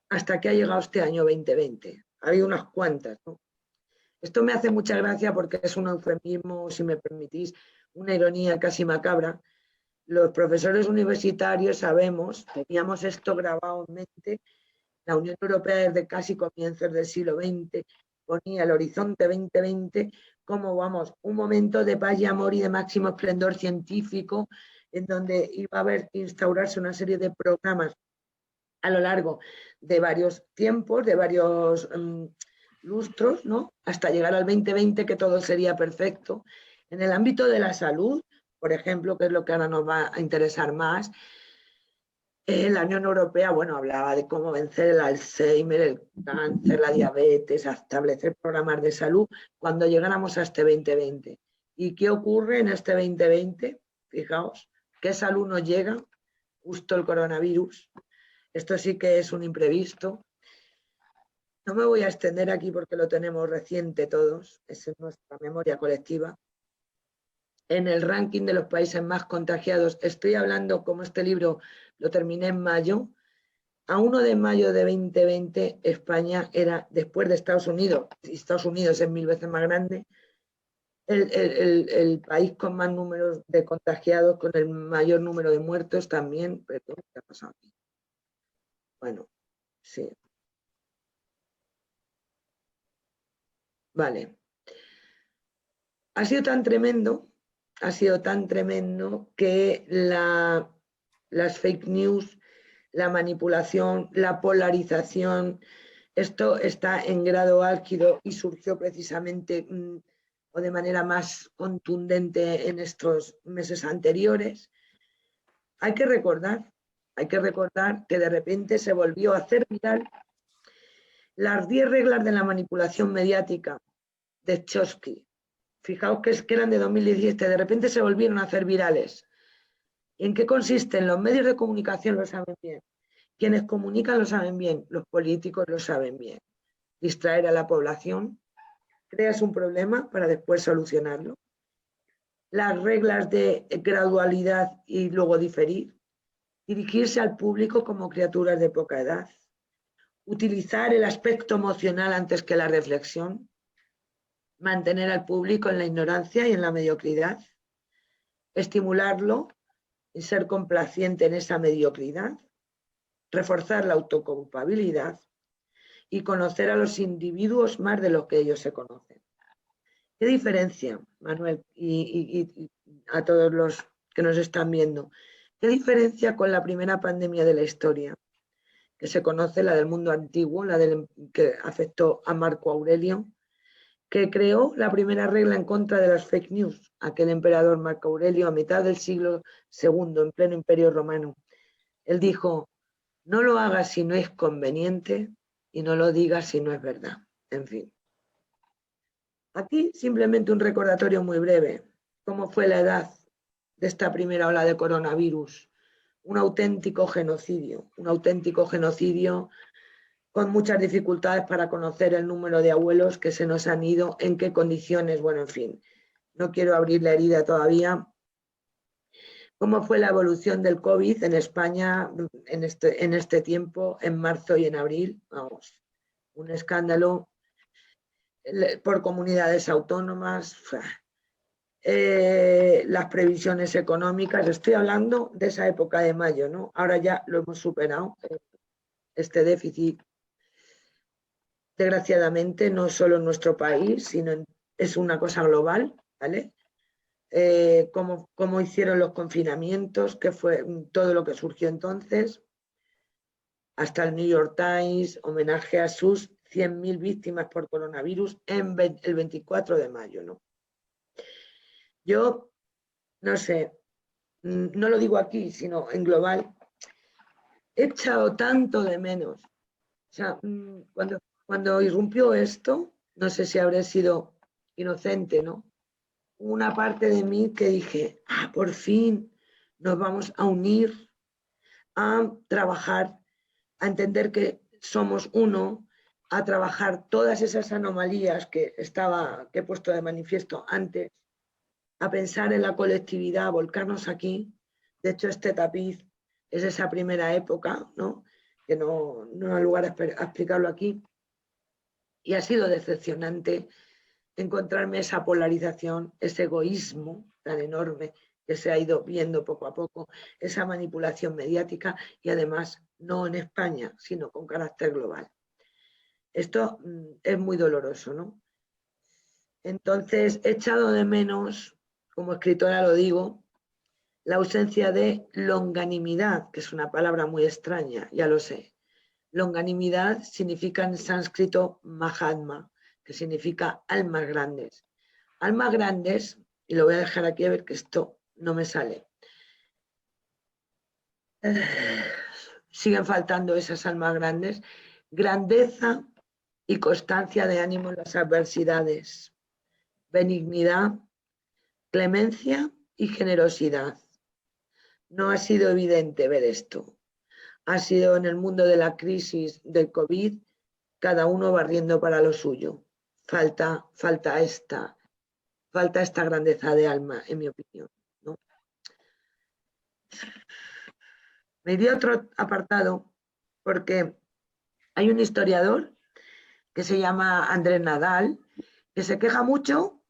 hasta que ha llegado este año 2020. Ha habido unas cuantas, ¿no? Esto me hace mucha gracia porque es un eufemismo, si me permitís, una ironía casi macabra. Los profesores universitarios sabemos, teníamos esto grabado en mente, la Unión Europea desde casi comienzos del siglo XX ponía el horizonte 2020 como, vamos, un momento de paz y amor y de máximo esplendor científico en donde iba a haber que instaurarse una serie de programas a lo largo de varios tiempos, de varios lustros, ¿no? Hasta llegar al 2020 que todo sería perfecto. En el ámbito de la salud, por ejemplo, que es lo que ahora nos va a interesar más, la Unión Europea, bueno, hablaba de cómo vencer el Alzheimer, el cáncer, la diabetes, a establecer programas de salud cuando llegáramos a este 2020. ¿Y qué ocurre en este 2020? Fijaos, ¿qué salud nos llega? Justo el coronavirus. Esto sí que es un imprevisto. No me voy a extender aquí porque lo tenemos reciente todos, es en nuestra memoria colectiva. en el ranking de los países más contagiados. Estoy hablando, como este libro lo terminé en mayo, a 1 de mayo de 2020 España era, después de Estados Unidos, y Estados Unidos es 1000 veces más grande, el país con más números de contagiados, con el mayor número de muertos también. Perdón, ¿qué ha pasado aquí? Bueno, sí. Vale. Ha sido tan tremendo que las fake news, la manipulación, la polarización, esto está en grado álgido y surgió precisamente o de manera más contundente en estos meses anteriores. Hay que recordar que de repente se volvió a hacer viral las 10 reglas de la manipulación mediática de Chomsky. Fijaos que eran de 2017, de repente se volvieron a hacer virales. ¿En qué consisten? Los medios de comunicación lo saben bien. Quienes comunican lo saben bien, los políticos lo saben bien. Distraer a la población, creas un problema para después solucionarlo. Las reglas de gradualidad y luego diferir. Dirigirse al público como criaturas de poca edad. Utilizar el aspecto emocional antes que la reflexión. Mantener al público en la ignorancia y en la mediocridad. Estimularlo y ser complaciente en esa mediocridad. Reforzar la autoculpabilidad y conocer a los individuos más de lo que ellos se conocen. ¿Qué diferencia, Manuel, y a todos los que nos están viendo? ¿Qué diferencia con la primera pandemia de la historia? Que se conoce, la del mundo antiguo, que afectó a Marco Aurelio, que creó la primera regla en contra de las fake news, aquel emperador Marco Aurelio a mitad del siglo II, en pleno Imperio Romano. Él dijo: no lo hagas si no es conveniente y no lo digas si no es verdad. En fin. Aquí simplemente un recordatorio muy breve. ¿Cómo fue la edad de esta primera ola de coronavirus? Un auténtico genocidio con muchas dificultades para conocer el número de abuelos que se nos han ido, en qué condiciones, bueno, en fin. No quiero abrir la herida todavía. ¿Cómo fue la evolución del COVID en España en este tiempo, en marzo y en abril? Vamos, un escándalo por comunidades autónomas, las previsiones económicas. Estoy hablando de esa época de mayo, ¿no? Ahora ya lo hemos superado, este déficit. Desgraciadamente, no solo en nuestro país, sino es una cosa global, ¿vale? Cómo hicieron los confinamientos, que fue todo lo que surgió entonces, hasta el New York Times, homenaje a sus 100.000 víctimas por coronavirus el 24 de mayo, ¿no? Yo, no sé, no lo digo aquí, sino en global, he echado tanto de menos. O sea, cuando irrumpió esto, no sé si habré sido inocente, ¿no? Una parte de mí que dije: por fin nos vamos a unir, a trabajar, a entender que somos uno, a trabajar todas esas anomalías que he puesto de manifiesto antes, a pensar en la colectividad, a volcarnos aquí. De hecho, este tapiz es esa primera época, ¿no? Que no hay lugar a explicarlo aquí. Y ha sido decepcionante encontrarme esa polarización, ese egoísmo tan enorme que se ha ido viendo poco a poco, esa manipulación mediática y además no en España, sino con carácter global. Esto es muy doloroso, ¿no? Entonces, he echado de menos, como escritora lo digo, la ausencia de longanimidad, que es una palabra muy extraña, ya lo sé. Longanimidad significa en sánscrito Mahatma, que significa almas grandes. Almas grandes, y lo voy a dejar aquí a ver que esto no me sale. Siguen faltando esas almas grandes. Grandeza y constancia de ánimo en las adversidades. Benignidad, clemencia y generosidad. No ha sido evidente ver esto. Ha sido en el mundo de la crisis del COVID, cada uno barriendo para lo suyo. Falta falta esta grandeza de alma, en mi opinión, ¿no? Me di otro apartado porque hay un historiador que se llama Andrés Nadal, que se queja mucho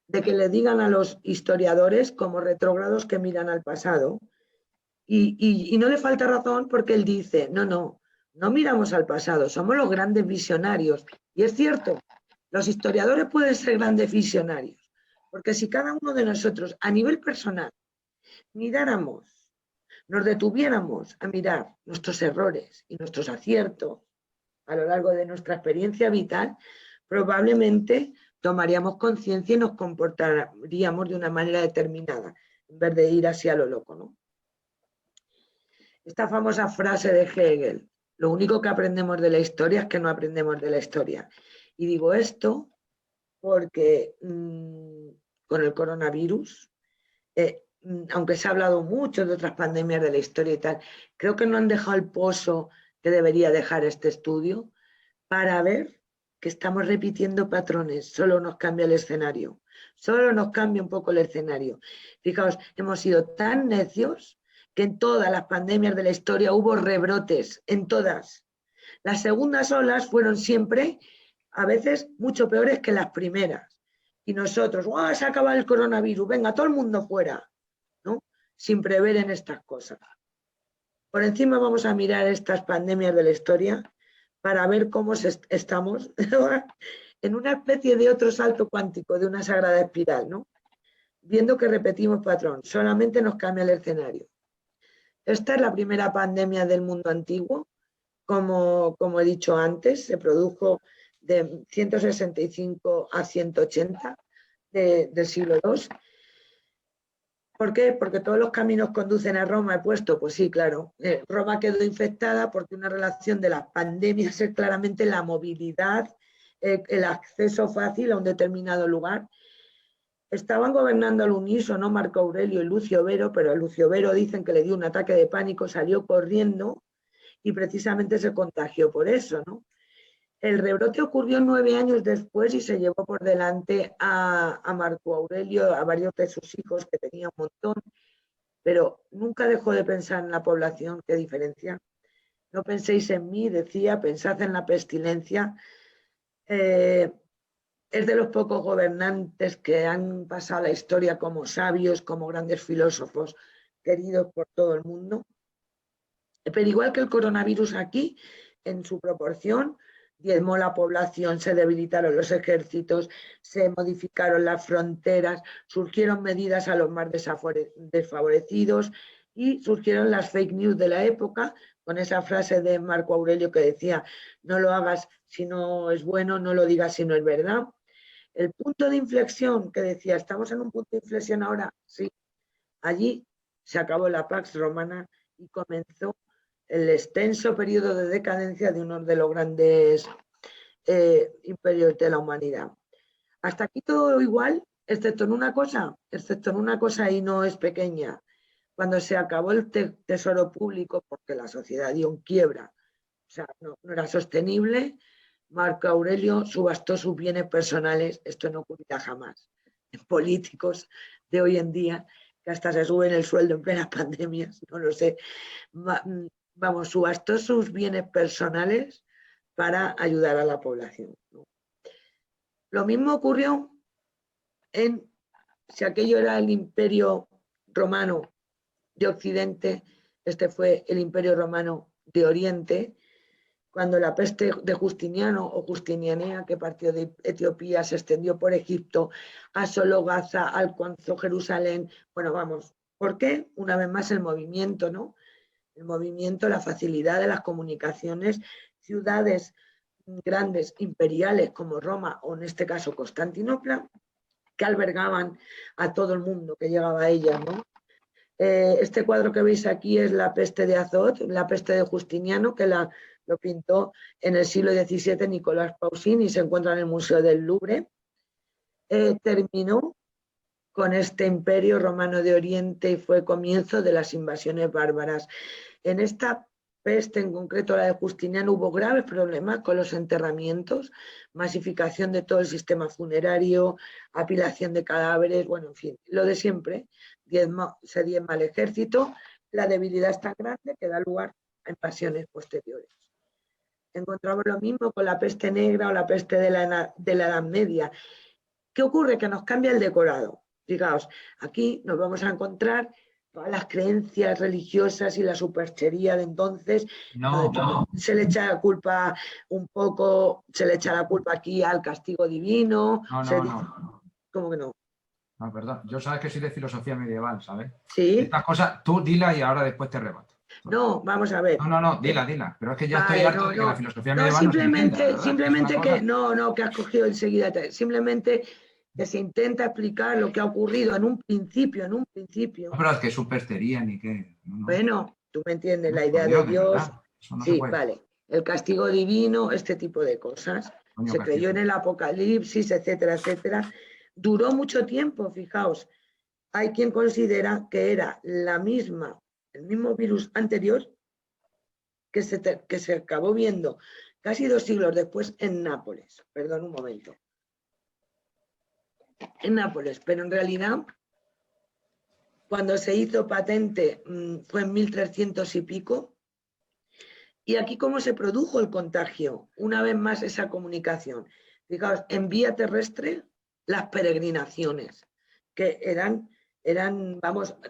de que le digan a los historiadores como retrógrados que miran al pasado. Y no le falta razón porque él dice, no miramos al pasado, somos los grandes visionarios. Y es cierto, los historiadores pueden ser grandes visionarios, porque si cada uno de nosotros a nivel personal miráramos, nos detuviéramos a mirar nuestros errores y nuestros aciertos a lo largo de nuestra experiencia vital, probablemente tomaríamos conciencia y nos comportaríamos de una manera determinada, en vez de ir así a lo loco, ¿no? Esta famosa frase de Hegel, lo único que aprendemos de la historia es que no aprendemos de la historia. Y digo esto porque con el coronavirus, aunque se ha hablado mucho de otras pandemias de la historia y tal, creo que no han dejado el pozo que debería dejar este estudio para ver que estamos repitiendo patrones, solo nos cambia el escenario, solo nos cambia un poco el escenario. Fijaos, hemos sido tan necios que en todas las pandemias de la historia hubo rebrotes, en todas. Las segundas olas fueron siempre, a veces, mucho peores que las primeras. Y nosotros, ¡oh, se acaba el coronavirus! Venga, todo el mundo fuera, ¿no? Sin prever en estas cosas. Por encima vamos a mirar estas pandemias de la historia para ver cómo estamos en una especie de otro salto cuántico, de una sagrada espiral, ¿no? Viendo que repetimos patrón, solamente nos cambia el escenario. Esta es la primera pandemia del mundo antiguo, como he dicho antes, se produjo de 165 a 180 del siglo II. ¿Por qué? Porque todos los caminos conducen a Roma, he puesto, pues sí, claro. Roma quedó infectada porque una relación de las pandemias es claramente la movilidad, el acceso fácil a un determinado lugar. Estaban gobernando al unísono Marco Aurelio y Lucio Vero, pero a Lucio Vero dicen que le dio un ataque de pánico, salió corriendo y precisamente se contagió por eso, ¿no? El rebrote ocurrió 9 años después y se llevó por delante a Marco Aurelio, a varios de sus hijos, que tenía un montón, pero nunca dejó de pensar en la población. ¿Qué diferencia? No penséis en mí, decía, pensad en la pestilencia. Es de los pocos gobernantes que han pasado la historia como sabios, como grandes filósofos, queridos por todo el mundo. Pero igual que el coronavirus aquí, en su proporción, diezmó la población, se debilitaron los ejércitos, se modificaron las fronteras, surgieron medidas a los más desfavorecidos y surgieron las fake news de la época, con esa frase de Marco Aurelio que decía, no lo hagas si no es bueno, no lo digas si no es verdad. El punto de inflexión que decía, estamos en un punto de inflexión ahora, sí, allí se acabó la Pax Romana y comenzó el extenso periodo de decadencia de uno de los grandes imperios de la humanidad. Hasta aquí todo igual, excepto en una cosa y no es pequeña. Cuando se acabó el tesoro público, porque la sociedad dio en quiebra, o sea, no era sostenible, Marco Aurelio subastó sus bienes personales. Esto no ocurrirá jamás en políticos de hoy en día, que hasta se suben el sueldo en plenas pandemias, no lo sé. Vamos, subastó sus bienes personales para ayudar a la población, ¿no? Lo mismo ocurrió si aquello era el Imperio Romano de Occidente, este fue el Imperio Romano de Oriente, cuando la peste de Justiniano o Justinianea, que partió de Etiopía, se extendió por Egipto, asoló Gaza, alcanzó Jerusalén. Bueno, vamos, ¿por qué? Una vez más el movimiento, ¿no? El movimiento, la facilidad de las comunicaciones, ciudades grandes, imperiales como Roma o en este caso Constantinopla, que albergaban a todo el mundo que llegaba a ellas, ¿no? Este cuadro que veis aquí es la peste de Azot, la peste de Justiniano, que lo pintó en el siglo XVII Nicolás Poussin y se encuentra en el Museo del Louvre. Terminó con este imperio romano de Oriente y fue comienzo de las invasiones bárbaras. En esta peste, en concreto la de Justiniano, hubo graves problemas con los enterramientos, masificación de todo el sistema funerario, apilación de cadáveres, bueno, en fin, lo de siempre. Se diezma el ejército, la debilidad es tan grande que da lugar a invasiones posteriores. Encontramos lo mismo con la peste negra o la peste de la Edad Media. ¿Qué ocurre? Que nos cambia el decorado. Fijaos, aquí nos vamos a encontrar todas las creencias religiosas y la superchería de entonces. Se le echa la culpa un poco, se le echa la culpa aquí al castigo divino. ¿Cómo que no? No, perdón. Yo sabes que soy de filosofía medieval, ¿sabes? Sí. Estas cosas, tú dila y ahora después te rebato. No, vamos a ver. No, dila. Pero es que ya estoy harto de que la filosofía medieval simplemente que has cogido enseguida. Simplemente que se intenta explicar lo que ha ocurrido en un principio. No, pero es que superstería ni qué. No. Bueno, tú me entiendes, la idea de Dios. Sí, vale. El castigo divino, este tipo de cosas. Se creyó en el Apocalipsis, etcétera, etcétera. Duró mucho tiempo, fijaos. Hay quien considera que era el mismo virus anterior que se acabó viendo casi 2 siglos después en Nápoles. Perdón un momento. En Nápoles, pero en realidad cuando se hizo patente fue en 1300 y pico. Y aquí cómo se produjo el contagio, una vez más esa comunicación. Fijaos, en vía terrestre las peregrinaciones, que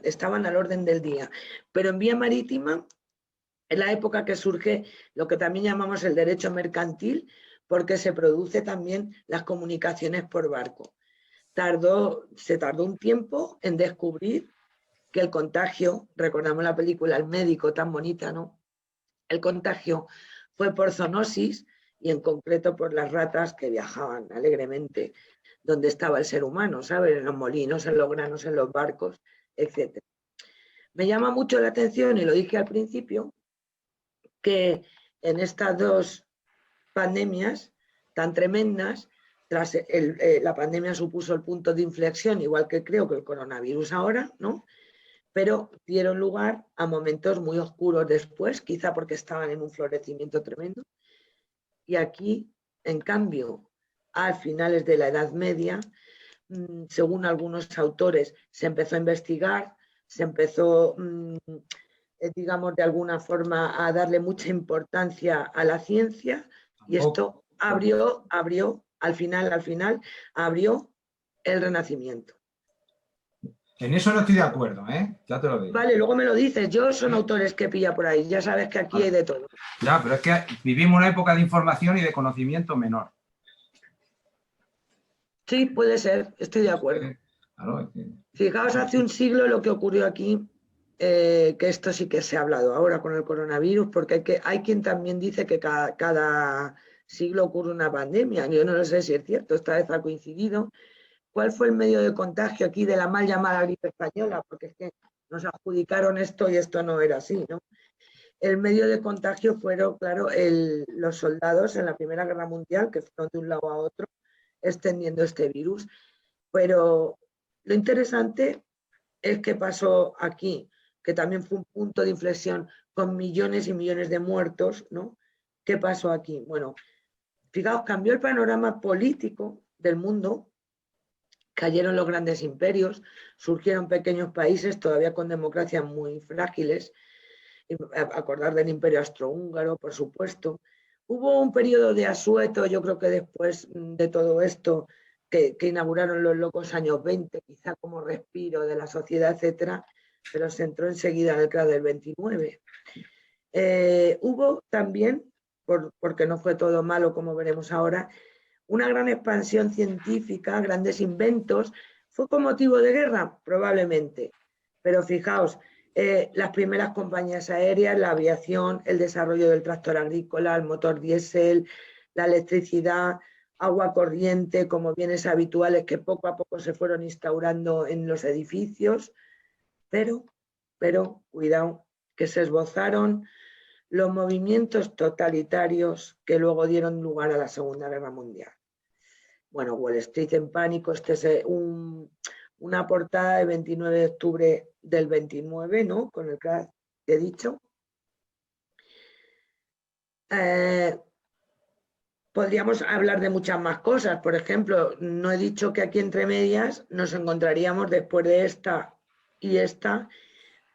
estaban al orden del día, pero en vía marítima, en la época que surge lo que también llamamos el derecho mercantil, porque se produce también las comunicaciones por barco. Se tardó un tiempo en descubrir que el contagio, recordamos la película El médico, tan bonita, ¿no? El contagio fue por zoonosis y en concreto por las ratas que viajaban alegremente donde estaba el ser humano, ¿sabes? En los molinos, en los granos, en los barcos, etc. Me llama mucho la atención, y lo dije al principio, que en estas 2 pandemias tan tremendas, tras la pandemia supuso el punto de inflexión, igual que creo que el coronavirus ahora, ¿no? Pero dieron lugar a momentos muy oscuros después, quizá porque estaban en un florecimiento tremendo. Y aquí, en cambio, a finales de la Edad Media, según algunos autores, se empezó a investigar, se empezó, digamos, de alguna forma a darle mucha importancia a la ciencia, y esto abrió, al final, abrió el Renacimiento. En eso no estoy de acuerdo, ya te lo digo. Vale, luego me lo dices. Yo son autores que pilla por ahí. Ya sabes que aquí hay de todo. Ya, pero es que vivimos una época de información y de conocimiento menor. Sí, puede ser. Estoy de acuerdo. Claro, Fijaos, hace un siglo lo que ocurrió aquí, que esto sí que se ha hablado ahora con el coronavirus, porque hay quien también dice que cada siglo ocurre una pandemia. Yo no lo sé si es cierto. Esta vez ha coincidido. ¿Cuál fue el medio de contagio aquí de la mal llamada gripe española? Porque es que nos adjudicaron esto y esto no era así, ¿no? El medio de contagio fueron, claro, los soldados en la Primera Guerra Mundial, que fueron de un lado a otro extendiendo este virus. Pero lo interesante es que pasó aquí, que también fue un punto de inflexión con millones y millones de muertos, ¿no? ¿Qué pasó aquí? Bueno, fijaos, cambió el panorama político del mundo. Cayeron los grandes imperios, surgieron pequeños países todavía con democracias muy frágiles. Acordar del Imperio Austrohúngaro, por supuesto. Hubo un periodo de asueto, yo creo que después de todo esto, que inauguraron los locos años 20, quizá como respiro de la sociedad, etcétera, pero se entró enseguida en el crack del 29. Hubo también, porque no fue todo malo como veremos ahora, una gran expansión científica, grandes inventos. ¿Fue con motivo de guerra? Probablemente. Pero fijaos, las primeras compañías aéreas, la aviación, el desarrollo del tractor agrícola, el motor diésel, la electricidad, agua corriente, como bienes habituales que poco a poco se fueron instaurando en los edificios. Pero, cuidado, que se esbozaron los movimientos totalitarios que luego dieron lugar a la Segunda Guerra Mundial. Bueno, Wall Street en pánico, este es una portada de 29 de octubre del 29, ¿no? Con el crack que he dicho. Podríamos hablar de muchas más cosas. Por ejemplo, no he dicho que aquí entre medias nos encontraríamos después de esta y esta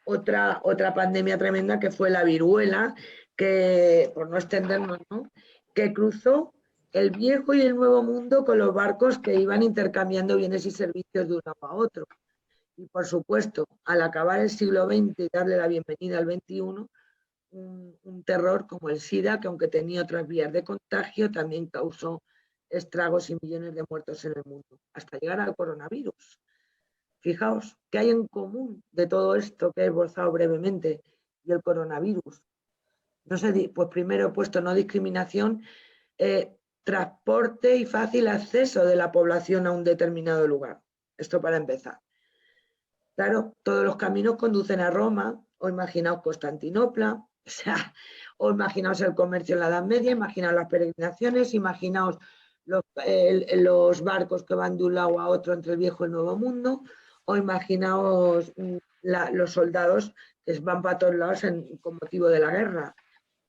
otra pandemia tremenda que fue la viruela, que, por no extendernos, ¿no?, que cruzó el viejo y el nuevo mundo con los barcos que iban intercambiando bienes y servicios de un lado a otro. Y por supuesto, al acabar el siglo XX y darle la bienvenida al XXI, un terror como el SIDA, que aunque tenía otras vías de contagio, también causó estragos y millones de muertos en el mundo, hasta llegar al coronavirus. Fijaos, ¿qué hay en común de todo esto que he esbozado brevemente y el coronavirus? No sé, pues primero he puesto no discriminación, transporte y fácil acceso de la población a un determinado lugar. Esto para empezar. Claro, todos los caminos conducen a Roma, o imaginaos Constantinopla, o sea, o imaginaos el comercio en la Edad Media, imaginaos las peregrinaciones, imaginaos los barcos que van de un lado a otro entre el viejo y el nuevo mundo, o imaginaos los soldados que van para todos lados con motivo de la guerra.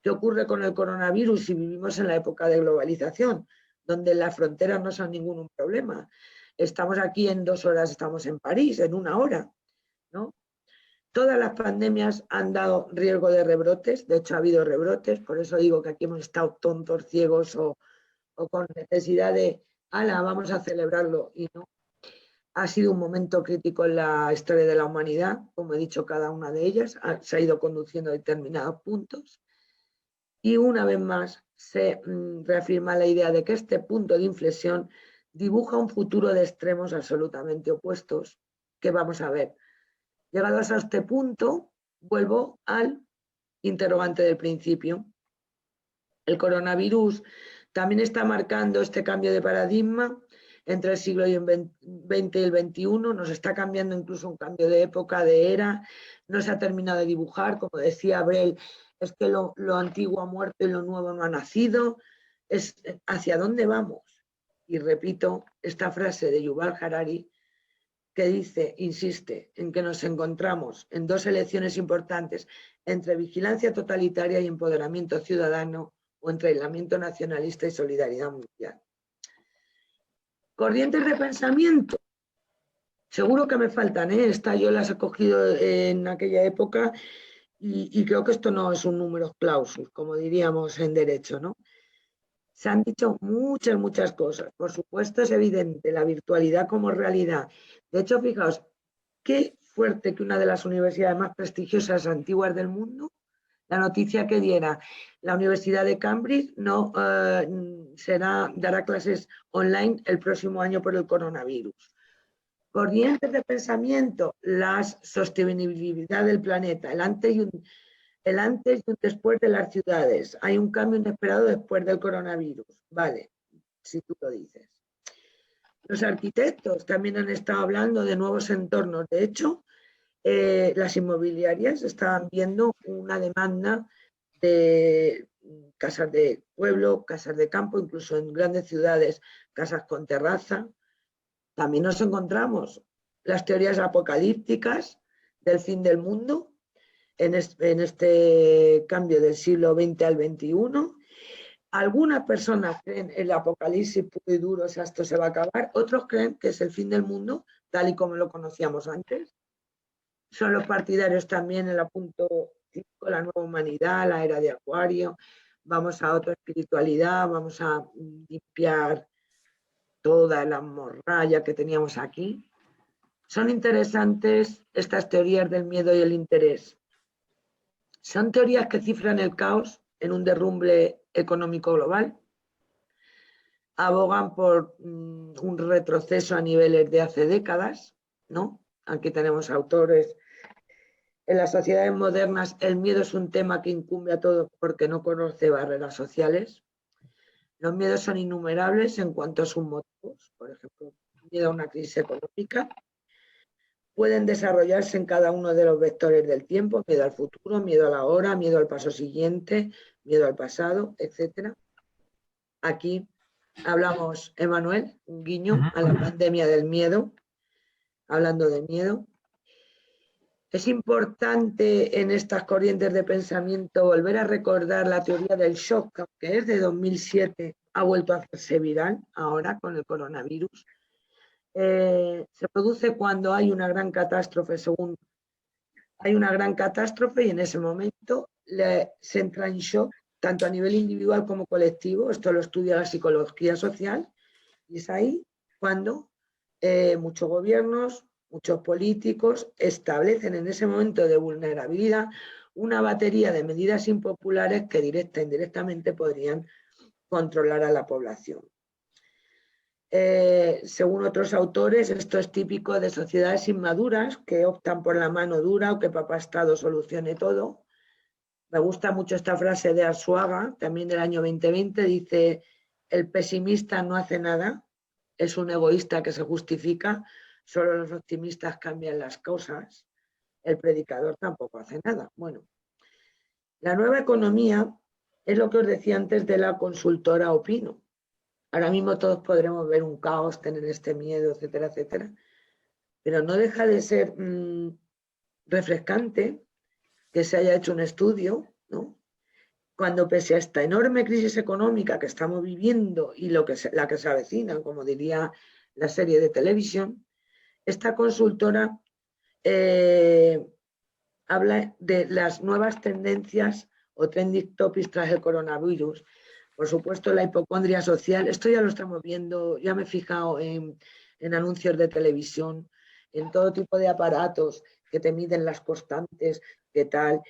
¿Qué ocurre con el coronavirus si vivimos en la época de globalización, donde las fronteras no son ningún problema? Estamos aquí en 2 horas, estamos en París, en 1 hora, ¿no? Todas las pandemias han dado riesgo de rebrotes, de hecho ha habido rebrotes, por eso digo que aquí hemos estado tontos, ciegos o con necesidad de, ala, vamos a celebrarlo, y no. Ha sido un momento crítico en la historia de la humanidad, como he dicho, cada una de ellas se ha ido conduciendo a determinados puntos, y una vez más se reafirma la idea de que este punto de inflexión dibuja un futuro de extremos absolutamente opuestos que vamos a ver. Llegados a este punto, vuelvo al interrogante del principio. El coronavirus también está marcando este cambio de paradigma entre el siglo XX y el XXI, nos está cambiando incluso un cambio de época, de era, no se ha terminado de dibujar, como decía Abrel, es que lo antiguo ha muerto y lo nuevo no ha nacido, es hacia dónde vamos. Y repito esta frase de Yuval Harari, que dice, insiste, en que nos encontramos en 2 elecciones importantes entre vigilancia totalitaria y empoderamiento ciudadano, o entre aislamiento nacionalista y solidaridad mundial. Corrientes de pensamiento, seguro que me faltan, esta yo las he cogido en aquella época y creo que esto no es un numerus clausus, como diríamos en derecho, ¿no? Se han dicho muchas cosas. Por supuesto, es evidente la virtualidad como realidad. De hecho, fijaos, qué fuerte que una de las universidades más prestigiosas antiguas del mundo, la noticia que diera la Universidad de Cambridge, no dará clases online el próximo año por el coronavirus. Corrientes de pensamiento, la sostenibilidad del planeta, el antes y un después de las ciudades. Hay un cambio inesperado después del coronavirus. Vale, si tú lo dices. Los arquitectos también han estado hablando de nuevos entornos. De hecho, las inmobiliarias estaban viendo una demanda de casas de pueblo, casas de campo, incluso en grandes ciudades, casas con terraza. También nos encontramos las teorías apocalípticas del fin del mundo en este cambio del siglo XX al XXI. Algunas personas creen en el apocalipsis puro y duro, o sea, esto se va a acabar. Otros creen que es el fin del mundo, tal y como lo conocíamos antes. Son los partidarios también en el punto 5, la nueva humanidad, la era de Acuario. Vamos a otra espiritualidad, vamos a limpiar toda la morralla que teníamos aquí. Son interesantes estas teorías del miedo y el interés. Son teorías que cifran el caos en un derrumbe económico global, abogan por un retroceso a niveles de hace décadas, ¿no? Aquí tenemos autores. En las sociedades modernas el miedo es un tema que incumbe a todos porque no conoce barreras sociales. Los miedos son innumerables en cuanto a sus motivos, por ejemplo, miedo a una crisis económica. Pueden desarrollarse en cada uno de los vectores del tiempo, miedo al futuro, miedo a la hora, miedo al paso siguiente, miedo al pasado, etc. Aquí hablamos, Emanuel, un guiño a la pandemia del miedo, hablando de miedo. Es importante en estas corrientes de pensamiento volver a recordar la teoría del shock, que es de 2007, ha vuelto a hacerse viral ahora con el coronavirus. Se produce cuando hay una gran catástrofe, hay una gran catástrofe y en ese momento se entra en shock, tanto a nivel individual como colectivo. Esto lo estudia la psicología social y es ahí cuando muchos gobiernos, muchos políticos establecen en ese momento de vulnerabilidad una batería de medidas impopulares que directa e indirectamente podrían controlar a la población. Según otros autores, esto es típico de sociedades inmaduras que optan por la mano dura o que papá Estado solucione todo. Me gusta mucho esta frase de Arzuaga, también del año 2020, dice: el pesimista no hace nada, es un egoísta que se justifica, solo los optimistas cambian las cosas, el predicador tampoco hace nada. Bueno, la nueva economía es lo que os decía antes de la consultora Opino. Ahora mismo todos podremos ver un caos, tener este miedo, etcétera, etcétera, pero no deja de ser refrescante que se haya hecho un estudio, ¿no? Cuando pese a esta enorme crisis económica que estamos viviendo y la que se avecina, como diría la serie de televisión, esta consultora habla de las nuevas tendencias o trending topics tras el coronavirus. Por supuesto, la hipocondria social, esto ya lo estamos viendo, ya me he fijado en anuncios de televisión, en todo tipo de aparatos que te miden las constantes, qué tal,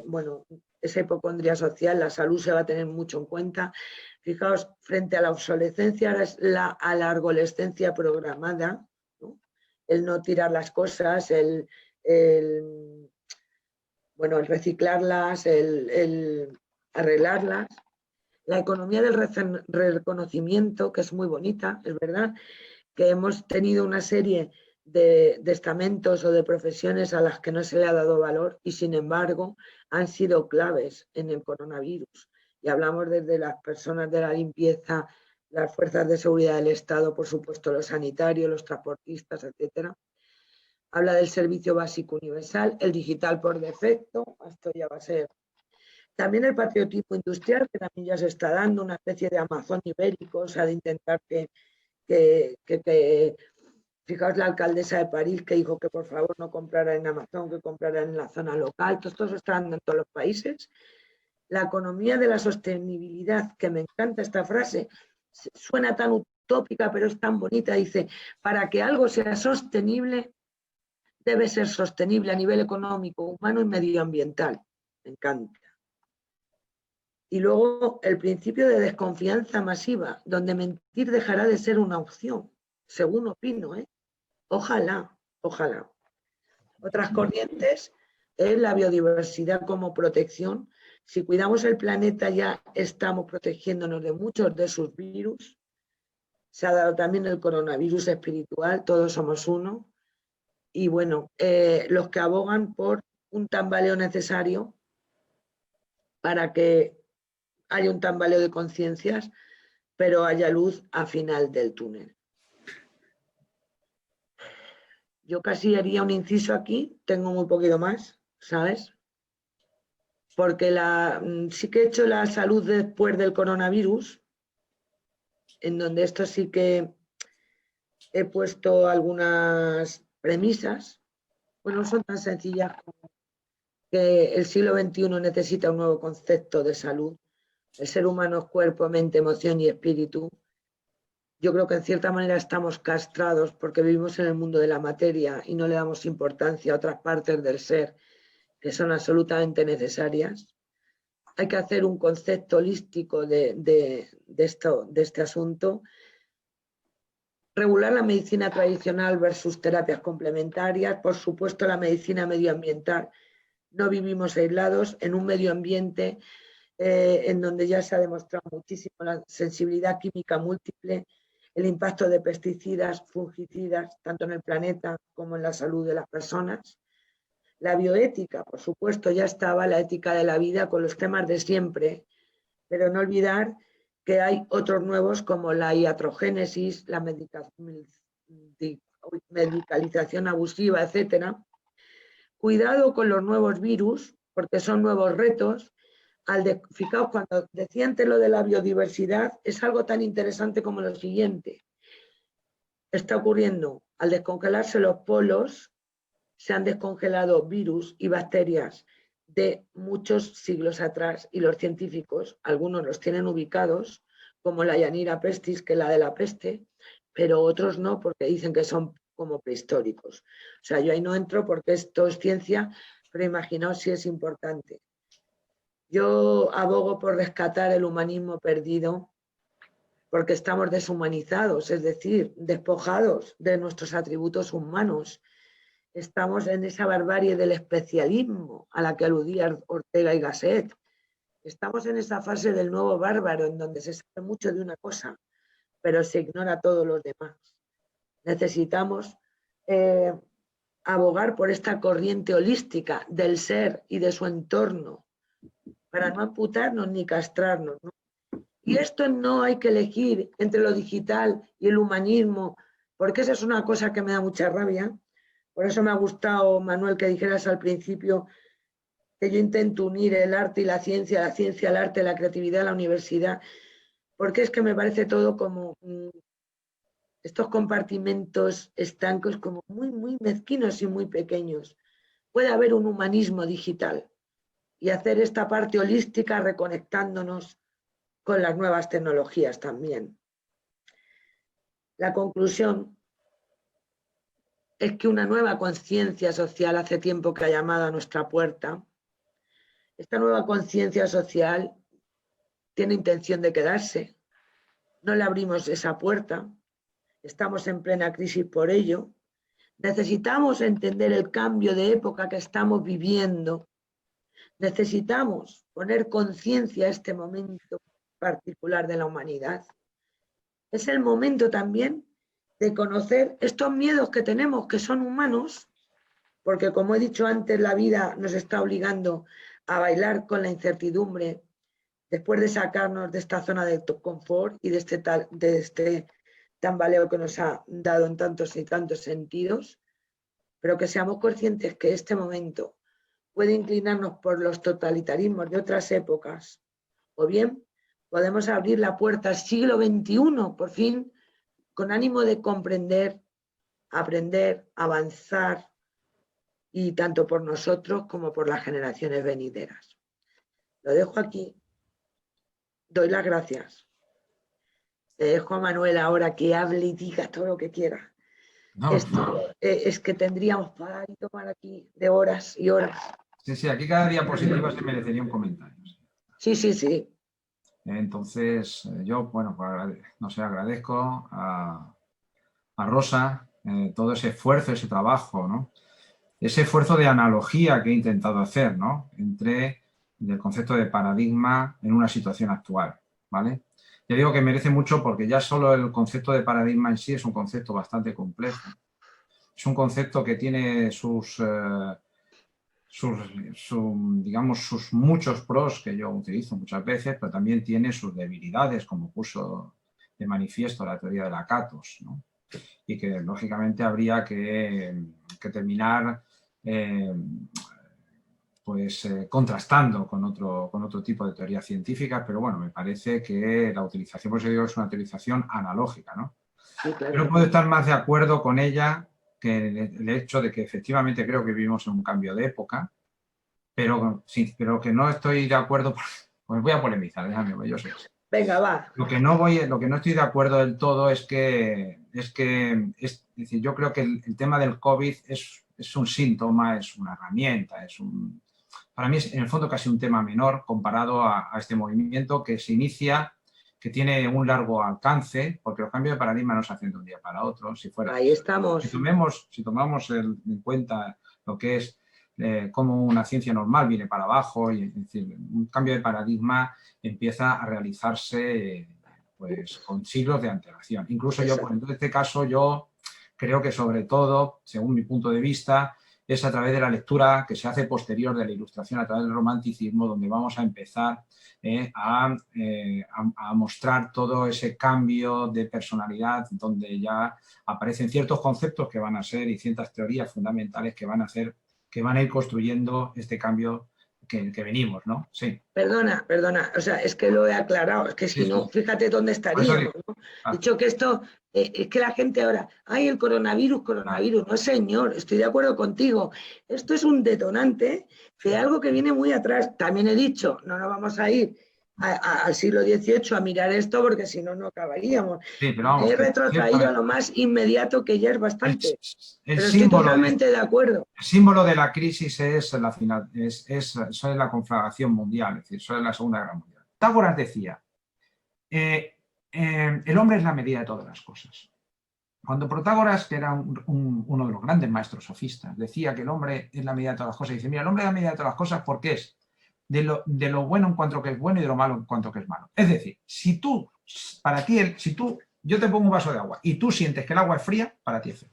bueno, esa hipocondria social, la salud se va a tener mucho en cuenta. Fijaos, frente a la obsolescencia, ahora es a la argolescencia programada, ¿no? El no tirar las cosas, el reciclarlas, el arreglarlas. La economía del reconocimiento, que es muy bonita, es verdad, que hemos tenido una serie de estamentos o de profesiones a las que no se le ha dado valor y sin embargo han sido claves en el coronavirus. Y hablamos desde las personas de la limpieza, las fuerzas de seguridad del Estado, por supuesto los sanitarios, los transportistas, etcétera. Habla del servicio básico universal, el digital por defecto, esto ya va a ser. También el patriotismo industrial, que también ya se está dando, una especie de Amazon ibérico, o sea, de intentar fijaos la alcaldesa de París que dijo que por favor no comprara en Amazon, que comprara en la zona local. Todo esto se está dando en todos los países. La economía de la sostenibilidad, que me encanta esta frase, suena tan utópica pero es tan bonita, dice: para que algo sea sostenible debe ser sostenible a nivel económico, humano y medioambiental. Me encanta. Y luego el principio de desconfianza masiva, donde mentir dejará de ser una opción, según opino, ¿eh? Ojalá, ojalá. Otras corrientes es la biodiversidad como protección. Si cuidamos el planeta ya estamos protegiéndonos de muchos de sus virus. Se ha dado también el coronavirus espiritual, todos somos uno. Y bueno, los que abogan por un tambaleo necesario para que haya un tambaleo de conciencias, pero haya luz al final del túnel. Yo casi haría un inciso aquí, tengo muy poquito más, ¿sabes? Porque sí que he hecho la salud después del coronavirus, en donde esto sí que he puesto algunas premisas. Bueno, no son tan sencillas como que el siglo XXI necesita un nuevo concepto de salud. El ser humano es cuerpo, mente, emoción y espíritu. Yo creo que en cierta manera estamos castrados porque vivimos en el mundo de la materia y no le damos importancia a otras partes del ser que son absolutamente necesarias. Hay que hacer un concepto holístico de este asunto. Regular la medicina tradicional versus terapias complementarias. Por supuesto, la medicina medioambiental. No vivimos aislados en un medio ambiente en donde ya se ha demostrado muchísimo la sensibilidad química múltiple, el impacto de pesticidas, fungicidas, tanto en el planeta como en la salud de las personas. La bioética, por supuesto, ya estaba la ética de la vida con los temas de siempre, pero no olvidar que hay otros nuevos como la iatrogénesis, la medicalización abusiva, etcétera. cuidado con los nuevos virus, porque son nuevos retos. Fijaos, cuando decía antes lo de la biodiversidad, es algo tan interesante como lo siguiente. Está ocurriendo, al descongelarse los polos, se han descongelado virus y bacterias de muchos siglos atrás y los científicos, algunos los tienen ubicados, como la Yanira pestis, que es la de la peste, pero otros no, porque dicen que son como prehistóricos. O sea, yo ahí no entro porque esto es ciencia, pero imaginaos si es importante. Yo abogo por rescatar el humanismo perdido, porque estamos deshumanizados, es decir, despojados de nuestros atributos humanos. Estamos en esa barbarie del especialismo a la que aludía Ortega y Gasset. Estamos en esa fase del nuevo bárbaro, en donde se sabe mucho de una cosa, pero se ignora todos los demás. Necesitamos abogar por esta corriente holística del ser y de su entorno, para no amputarnos ni castrarnos, ¿no? Y esto no hay que elegir entre lo digital y el humanismo, porque esa es una cosa que me da mucha rabia. Por eso me ha gustado, Manuel, que dijeras al principio que yo intento unir el arte y la ciencia al arte, la creatividad a la universidad, porque es que me parece todo como estos compartimentos estancos, como muy, muy mezquinos y muy pequeños. Puede haber un humanismo digital y hacer esta parte holística reconectándonos con las nuevas tecnologías también. La conclusión es que una nueva conciencia social hace tiempo que ha llamado a nuestra puerta. Esta nueva conciencia social tiene intención de quedarse. No le abrimos esa puerta. Estamos en plena crisis por ello. Necesitamos entender el cambio de época que estamos viviendo. Necesitamos poner conciencia a este momento particular de la humanidad. Es el momento también de conocer estos miedos que tenemos, que son humanos, porque como he dicho antes, la vida nos está obligando a bailar con la incertidumbre después de sacarnos de esta zona de confort y de este tambaleo que nos ha dado en tantos y tantos sentidos, pero que seamos conscientes que este momento puede inclinarnos por los totalitarismos de otras épocas, o bien podemos abrir la puerta al siglo XXI, por fin, con ánimo de comprender, aprender, avanzar, y tanto por nosotros como por las generaciones venideras. Lo dejo aquí. Doy las gracias. Te dejo a Manuel ahora que hable y diga todo lo que quiera. No, es que tendríamos para tomar aquí de horas y horas. sí, aquí cada diapositiva se merecería un comentario. Sí. Entonces, yo, bueno, pues, no sé, agradezco a Rosa todo ese esfuerzo, ese trabajo, ¿no? Ese esfuerzo de analogía que he intentado hacer, ¿no? Entre el concepto de paradigma en una situación actual, ¿vale? Ya digo que merece mucho porque ya solo el concepto de paradigma en sí es un concepto bastante complejo. Es un concepto que tiene digamos, sus muchos pros que yo utilizo muchas veces, pero también tiene sus debilidades, como puso de manifiesto la teoría de Lakatos, ¿no? Y que lógicamente habría que terminar contrastando con otro tipo de teorías científicas, pero bueno, me parece que la utilización, por eso digo, es una utilización analógica, ¿no? Sí, claro. Yo no puedo estar más de acuerdo con ella que el hecho de que efectivamente creo que vivimos en un cambio de época, pero que no estoy de acuerdo, pues voy a polemizar, déjame, yo sé. Venga, va. Lo que no estoy de acuerdo del todo es decir, yo creo que el tema del COVID es un síntoma, es una herramienta, para mí es en el fondo casi un tema menor comparado a este movimiento que se inicia, que tiene un largo alcance, porque los cambios de paradigma no se hacen de un día para otro. Ahí estamos. Si tomamos en cuenta lo que es cómo una ciencia normal viene para abajo, y es decir, un cambio de paradigma empieza a realizarse pues con siglos de antelación. Incluso yo, en este caso, yo creo que sobre todo, según mi punto de vista, es a través de la lectura que se hace posterior de la Ilustración, a través del romanticismo, donde vamos a empezar a mostrar todo ese cambio de personalidad, donde ya aparecen ciertos conceptos que van a ser y ciertas teorías fundamentales que van a hacer que van a ir construyendo este cambio que venimos, ¿no? Sí. Perdona, o sea, es que lo he aclarado, es que si Sí, no, sí. fíjate dónde estaríamos, ¿no? He dicho que esto, es que la gente ahora, ay, el coronavirus, no señor, estoy de acuerdo contigo, esto es un detonante de algo que viene muy atrás. También he dicho, no nos vamos a ir al siglo XVIII a mirar esto porque si no, no acabaríamos. Sí, pero vamos, Me he retrotraído a lo más inmediato, que ya es bastante, pero estoy totalmente de acuerdo. El símbolo de la crisis es la final, eso es la conflagración mundial, es decir, eso es la Segunda Guerra Mundial. Pitágoras decía, el hombre es la medida de todas las cosas. Cuando Protágoras, que era uno de los grandes maestros sofistas, decía que el hombre es la medida de todas las cosas, dice, mira, el hombre es la medida de todas las cosas porque es de lo bueno en cuanto que es bueno y de lo malo en cuanto que es malo. Es decir, si tú, yo te pongo un vaso de agua y tú sientes que el agua es fría, para ti es fría.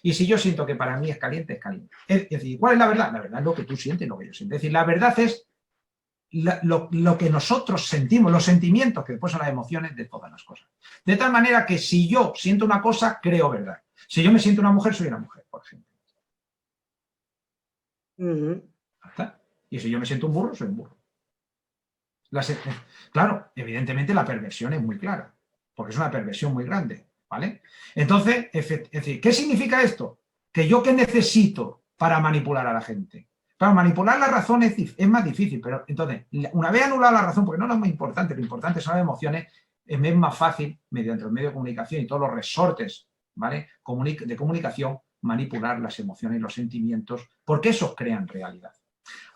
Y si yo siento que para mí es caliente, es caliente. Es decir, ¿cuál es la verdad? La verdad es lo que tú sientes, lo que yo siento. Es decir, la verdad es lo que nosotros sentimos, los sentimientos, que después son las emociones de todas las cosas. De tal manera que si yo siento una cosa, creo verdad. Si yo me siento una mujer, soy una mujer, por ejemplo. ¿Está? Y si yo me siento un burro, soy un burro. Claro, evidentemente la perversión es muy clara, porque es una perversión muy grande, ¿vale? Entonces, es decir, ¿qué significa esto? Que yo, ¿qué necesito para manipular a la gente? Para manipular la razón es más difícil, pero entonces, una vez anulada la razón, porque no es lo más importante, lo importante son las emociones, es más fácil, mediante el medio de comunicación y todos los resortes, ¿vale?, de comunicación, manipular las emociones y los sentimientos, porque esos crean realidad.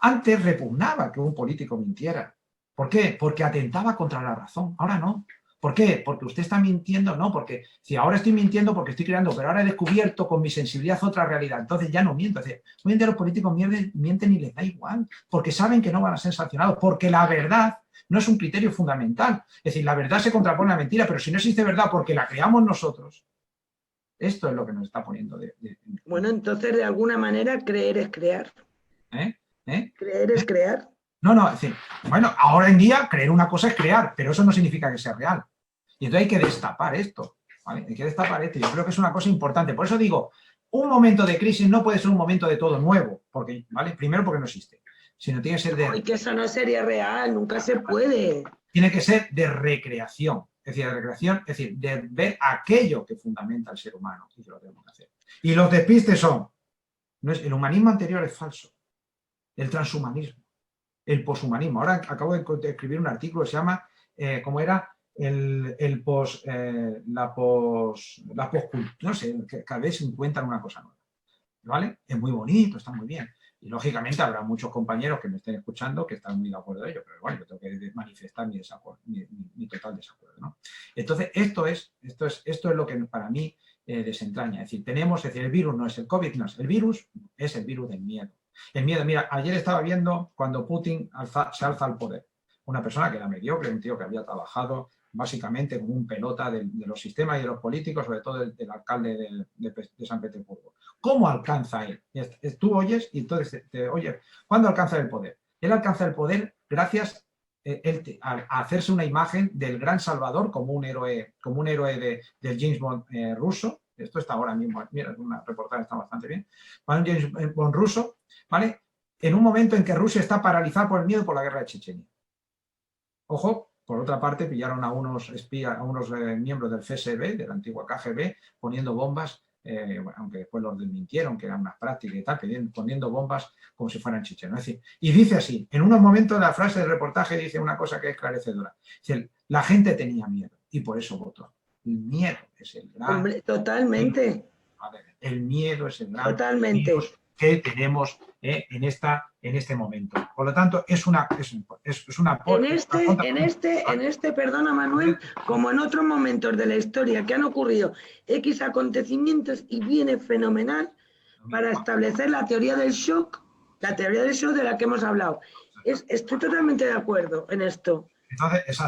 Antes repugnaba que un político mintiera. ¿Por qué? Porque atentaba contra la razón. Ahora no. ¿Por qué? Porque usted está mintiendo. No, porque si ahora estoy mintiendo porque estoy creando, pero ahora he descubierto con mi sensibilidad otra realidad. Entonces ya no miento. Es decir, hoy en día los políticos mienten y les da igual, porque saben que no van a ser sancionados, porque la verdad no es un criterio fundamental. Es decir, la verdad se contrapone a la mentira, pero si no existe verdad porque la creamos nosotros, esto es lo que nos está poniendo Bueno, entonces de alguna manera creer es crear. Creer es crear. No, es decir, bueno, ahora en día creer una cosa es crear, pero eso no significa que sea real. Y entonces hay que destapar esto, ¿vale? Hay que destapar esto. Yo creo que es una cosa importante. Por eso digo, un momento de crisis no puede ser un momento de todo nuevo, porque, ¿vale? Primero porque no existe, sino tiene que ser de... Ay, que eso no sería real, nunca se puede. Tiene que ser de recreación, es decir, de recreación, es decir, de ver aquello que fundamenta al ser humano y que lo tenemos que hacer. Y los despistes son, el humanismo anterior es falso, el transhumanismo, el poshumanismo. Ahora acabo de escribir un artículo que se llama, ¿cómo era? No sé, cada vez se encuentran una cosa nueva, ¿vale? Es muy bonito, está muy bien. Y lógicamente habrá muchos compañeros que me estén escuchando que están muy de acuerdo de ello, pero bueno, yo tengo que manifestar mi desacuerdo, mi total desacuerdo, ¿no? Entonces, esto es lo que para mí desentraña. Es decir, el virus no es el COVID, no es el virus del miedo. El miedo, mira, ayer estaba viendo cuando Putin se alza al poder. Una persona que era mediocre, un tío que había trabajado básicamente como un pelota de los sistemas y de los políticos, sobre todo del alcalde de San Petersburgo. ¿Cómo alcanza él? Tú oyes y entonces oye, ¿cuándo alcanza el poder? Él alcanza el poder gracias a hacerse una imagen del gran Salvador como un héroe del James Bond ruso. Esto está ahora mismo, mira, una reportaje está bastante bien. Un James Bond ruso, ¿vale? En un momento en que Rusia está paralizada por el miedo por la guerra de Chechenia. Ojo, por otra parte, pillaron a unos espías, a unos miembros del FSB, de la antigua KGB, poniendo bombas, aunque después los desmintieron, que eran unas prácticas y tal, poniendo bombas como si fueran chichenos. Es decir, y dice así, en unos momentos la frase del reportaje dice una cosa que es esclarecedora. Dice, la gente tenía miedo y por eso votó. El miedo es el gran... Hombre, totalmente. El miedo es el gran... Totalmente. Que tenemos en este momento. Por lo tanto, es una en este, perdona Manuel, como en otros momentos de la historia que han ocurrido X acontecimientos y viene fenomenal para establecer la teoría del shock de la que hemos hablado. Estoy totalmente de acuerdo en esto. Entonces,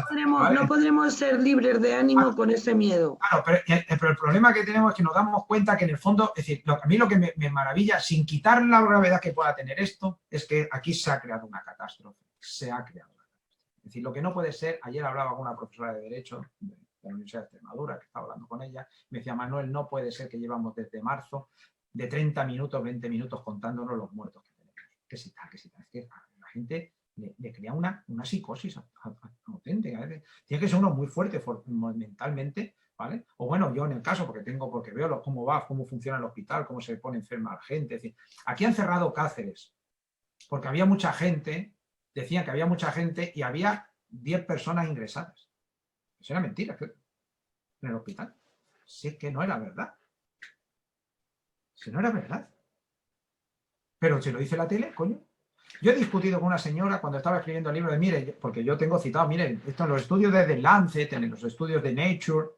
no podremos ser libres de ánimo con ese miedo. Claro, pero el problema que tenemos es que nos damos cuenta que en el fondo, es decir, a mí lo que me maravilla, sin quitar la gravedad que pueda tener esto, es que aquí se ha creado una catástrofe. Se ha creado una catástrofe. Es decir, lo que no puede ser, ayer hablaba con una profesora de Derecho de la Universidad de Extremadura, que estaba hablando con ella, me decía, Manuel, no puede ser que llevamos desde marzo de 30 minutos, 20 minutos contándonos los muertos que tenemos. que si tal, que si tal. Es que a la gente le crea una psicosis auténtica. Tiene que ser uno muy fuerte mentalmente, ¿vale? O bueno, yo en el caso, porque veo cómo va, cómo funciona el hospital, cómo se pone enferma la gente. Es decir, aquí han cerrado Cáceres porque había mucha gente, decían que había mucha gente y había 10 personas ingresadas. Eso era mentira en el hospital. Sí que no era verdad. Si no era verdad. Pero si lo dice la tele, coño. Yo he discutido con una señora cuando estaba escribiendo el libro de, mire, porque yo tengo citado, mire, esto en los estudios de The Lancet, en los estudios de Nature.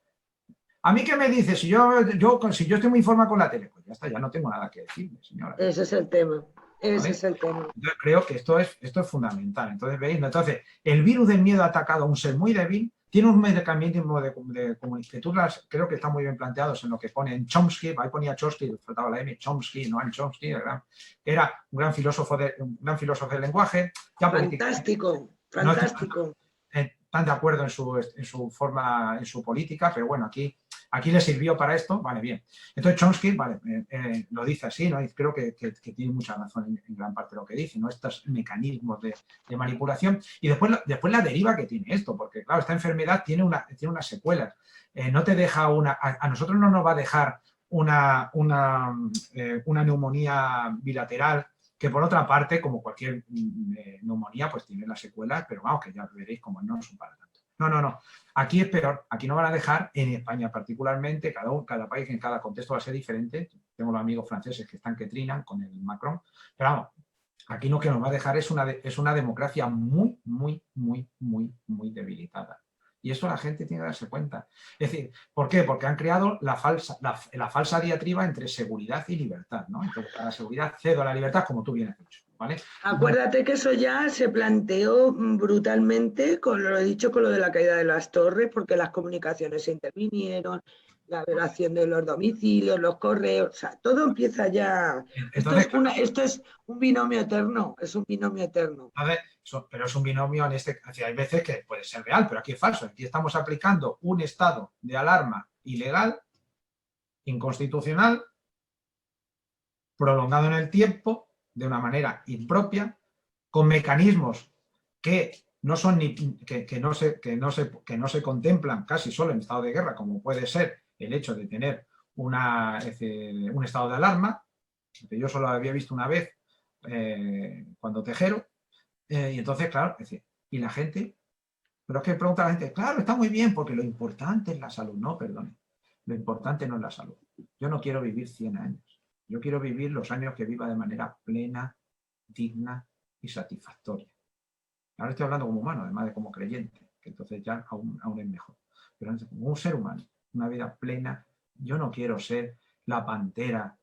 ¿A mí qué me dice? Si yo estoy muy informada con la tele, pues ya está, ya no tengo nada que decirle, señora. Ese es el tema. Ese ¿Vale? es el tema. Entonces creo que esto es fundamental. Entonces, ¿veis? Entonces, el virus del miedo ha atacado a un ser muy débil, tiene un mecanismo de comunicación, creo que están muy bien planteados en lo que pone en Chomsky, ahí ponía Chomsky, faltaba la M, Chomsky, no en Chomsky, era un gran filósofo del lenguaje. Fantástico, fantástico. No están de acuerdo en su forma, en su política, pero bueno, aquí le sirvió para esto, vale, bien. Entonces Chomsky, vale, lo dice así, ¿no? Y creo que tiene mucha razón en gran parte de lo que dice, ¿no? Estos mecanismos de manipulación. Y después la deriva que tiene esto, porque claro, esta enfermedad tiene unas secuelas. No te deja a nosotros no nos va a dejar una neumonía bilateral, que por otra parte, como cualquier neumonía, pues tiene las secuelas, pero vamos, que ya veréis cómo no son para tanto. No. Aquí es peor. Aquí no van a dejar, en España particularmente, cada país en cada contexto va a ser diferente. Tengo los amigos franceses que están que trinan con el Macron, pero vamos, aquí lo que nos va a dejar es una democracia muy, muy, muy, muy, muy debilitada. Y eso la gente tiene que darse cuenta. Es decir, ¿por qué? Porque han creado la falsa diatriba entre seguridad y libertad, ¿no? Entonces, a la seguridad cedo a la libertad, como tú bien has dicho, ¿vale? Acuérdate que eso ya se planteó brutalmente, lo he dicho, con lo de la caída de las torres, porque las comunicaciones se intervinieron, la violación de los domicilios, los correos, o sea, todo empieza ya. Entonces, esto es un binomio eterno, es un binomio eterno. Pero es un binomio hay veces que puede ser real, pero aquí es falso. Aquí estamos aplicando un estado de alarma ilegal, inconstitucional, prolongado en el tiempo, de una manera impropia, con mecanismos que no se contemplan casi solo en estado de guerra, como puede ser el hecho de tener un estado de alarma, que yo solo había visto una vez cuando Tejero, y entonces, claro, es decir, y la gente, pero es que pregunta a la gente, claro, está muy bien, porque lo importante es la salud. No, perdone, lo importante no es la salud. Yo no quiero vivir 100 años. Yo quiero vivir los años que viva de manera plena, digna y satisfactoria. Ahora estoy hablando como humano, además de como creyente, que entonces ya aún es mejor. Pero como un ser humano, una vida plena, yo no quiero ser la pantera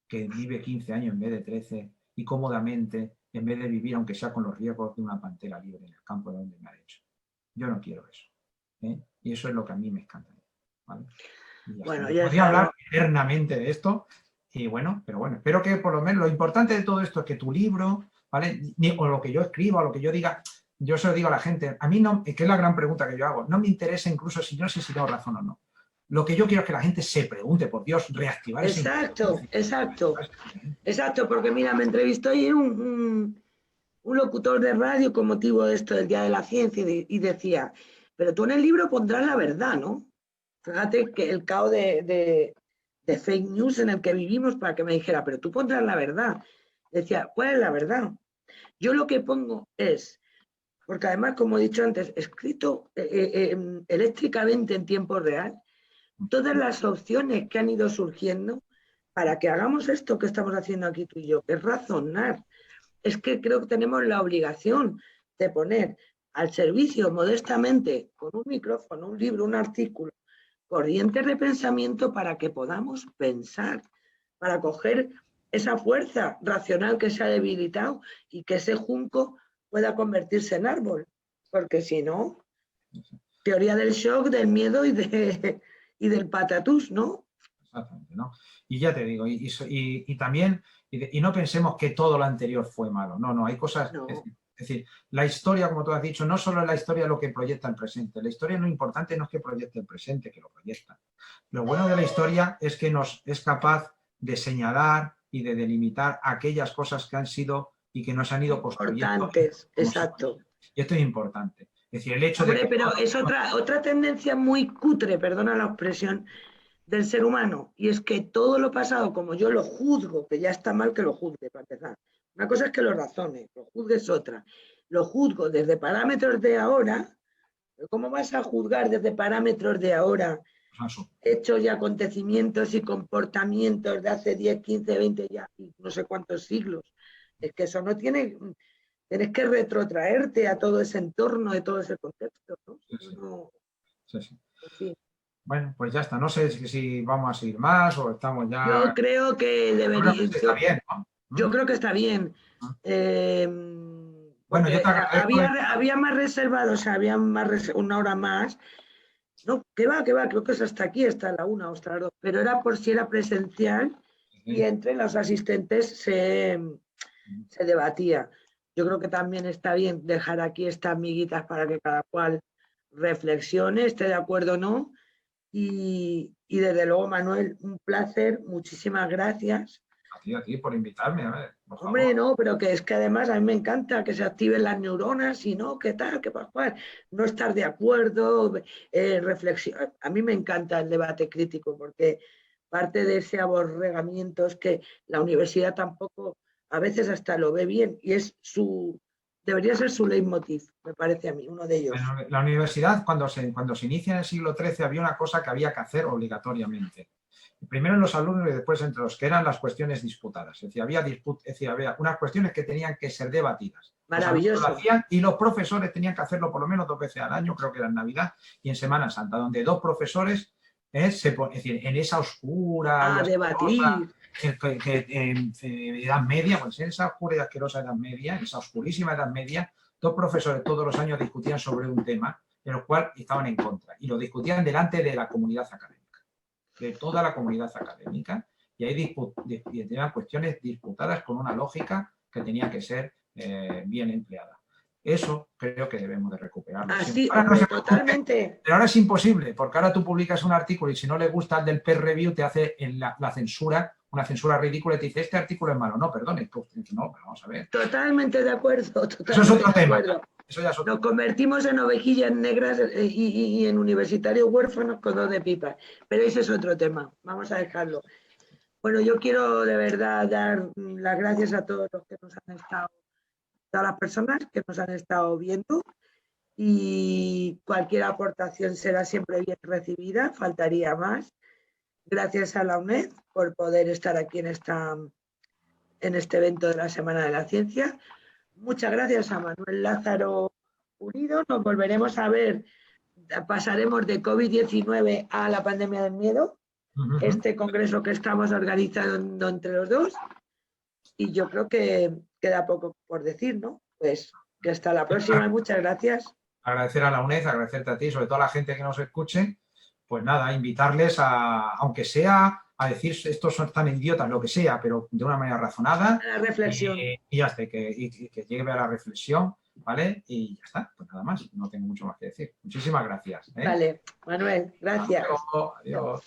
que vive 15 años en vez de 13 y cómodamente, en vez de vivir, aunque sea con los riesgos de una pantera libre en el campo de donde me ha hecho. Yo no quiero eso. Y eso es lo que a mí me encanta. ¿Vale? Bueno, ya podría hablar eternamente de esto, y bueno, pero bueno, espero que por lo menos lo importante de todo esto es que tu libro, ¿vale? O lo que yo escriba, o lo que yo diga, yo se lo digo a la gente, a mí no, que es la gran pregunta que yo hago, no me interesa incluso si yo no sé si tengo razón o no. Lo que yo quiero es que la gente se pregunte, por Dios, reactivar ese... Exacto, porque mira, me entrevistó ayer un locutor de radio con motivo de esto del Día de la Ciencia y decía, pero tú en el libro pondrás la verdad, ¿no? Fíjate que el caos de fake news en el que vivimos, para que me dijera, pero tú pondrás la verdad. Decía, ¿cuál es la verdad? Yo lo que pongo es, porque además, como he dicho antes, escrito eléctricamente en tiempo real, todas las opciones que han ido surgiendo para que hagamos esto que estamos haciendo aquí tú y yo, que es razonar. Es que creo que tenemos la obligación de poner al servicio modestamente, con un micrófono, un libro, un artículo, corrientes de pensamiento para que podamos pensar, para coger esa fuerza racional que se ha debilitado y que ese junco pueda convertirse en árbol. Porque si no, teoría del shock, del miedo y del patatús, ¿no? Exactamente, ¿no? Y ya te digo, y también, y no pensemos que todo lo anterior fue malo. No, hay cosas... No. Es decir, la historia, como tú has dicho, no solo es la historia lo que proyecta el presente. La historia lo importante no es que proyecte el presente, que lo proyecta. Lo bueno de la historia es que es capaz de señalar y de delimitar aquellas cosas que han sido y que no se han ido construyendo. Importantes, exacto. Y esto es importante. Es decir, el hecho Hombre, de que... pero es otra tendencia muy cutre, perdona la expresión, del ser humano, y es que todo lo pasado, como yo lo juzgo, que ya está mal que lo juzgue, para empezar. Una cosa es que lo razone, lo juzgue es otra. Lo juzgo desde parámetros de ahora. ¿Cómo vas a juzgar desde parámetros de ahora hechos y acontecimientos y comportamientos de hace 10, 15, 20 ya, no sé cuántos siglos? Es que eso no tiene... Tienes que retrotraerte a todo ese entorno, de todo ese contexto, ¿no? Sí, sí. No, Sí, sí. sí. Bueno, pues ya está. No sé si vamos a seguir más o estamos ya... Yo creo que debería... Está bien, ¿no? Yo creo que está bien. Bueno, yo te agradezco. Había más reservados, o sea, había más una hora más. No, que va, creo que es hasta aquí, hasta la 1 o hasta las 2, pero era por si era presencial y entre los asistentes se debatía. Yo creo que también está bien dejar aquí estas miguitas para que cada cual reflexione, esté de acuerdo o no. Y desde luego, Manuel, un placer, muchísimas gracias. A ti por invitarme, a ver, por favor. Hombre, no, pero que es que además a mí me encanta que se activen las neuronas y no, ¿qué tal? ¿Qué pasa? No estar de acuerdo, reflexión. A mí me encanta el debate crítico porque parte de ese aborregamiento es que la universidad tampoco a veces hasta lo ve bien y es debería ser su leitmotiv, me parece a mí, uno de ellos. Bueno, la universidad, cuando se inicia en el siglo XIII, había una cosa que había que hacer obligatoriamente. Primero en los alumnos y después entre los que eran las cuestiones disputadas. Es decir, había unas cuestiones que tenían que ser debatidas. Maravilloso. Los hacían y los profesores tenían que hacerlo por lo menos 2 veces al año, creo que era en Navidad y en Semana Santa, donde 2 profesores es decir, en esa oscura... debatir. En Edad Media, pues en esa oscura y asquerosa Edad Media, en esa oscurísima Edad Media, 2 profesores todos los años discutían sobre un tema de lo cual estaban en contra y lo discutían delante de la comunidad académica, de toda la comunidad académica, y ahí tenían cuestiones disputadas con una lógica que tenía que ser bien empleada. Eso creo que debemos de recuperarlo. Así, hombre, totalmente. Pero ahora es imposible, porque ahora tú publicas un artículo y si no le gusta el del peer review te hace la censura, una censura ridícula y te dice, este artículo es malo. No, perdone, no, vamos a ver. Totalmente de acuerdo. Eso es otro tema. Eso ya es otro. Nos convertimos en ovejillas negras y en universitarios huérfanos con 2 de pipa. Pero ese es otro tema. Vamos a dejarlo. Bueno, yo quiero de verdad dar las gracias a todos los que nos han estado, todas las personas que nos han estado viendo, y cualquier aportación será siempre bien recibida, faltaría más. Gracias a la UNED por poder estar aquí en este evento de la Semana de la Ciencia. Muchas gracias a Manuel Lázaro Unido. Nos volveremos a ver, pasaremos de COVID-19 a la pandemia del miedo, este congreso que estamos organizando entre los dos, y yo creo que queda poco por decir, ¿no? Pues que hasta la próxima, muchas gracias. Agradecer a la UNED, agradecerte a ti, sobre todo a la gente que nos escuche, pues nada, invitarles a, aunque sea a decir estos son tan idiotas, lo que sea, pero de una manera razonada. A la reflexión. Y ya está, que llegue a la reflexión, ¿vale? Y ya está, pues nada más, no tengo mucho más que decir. Muchísimas gracias. Vale, Manuel, gracias. Adiós.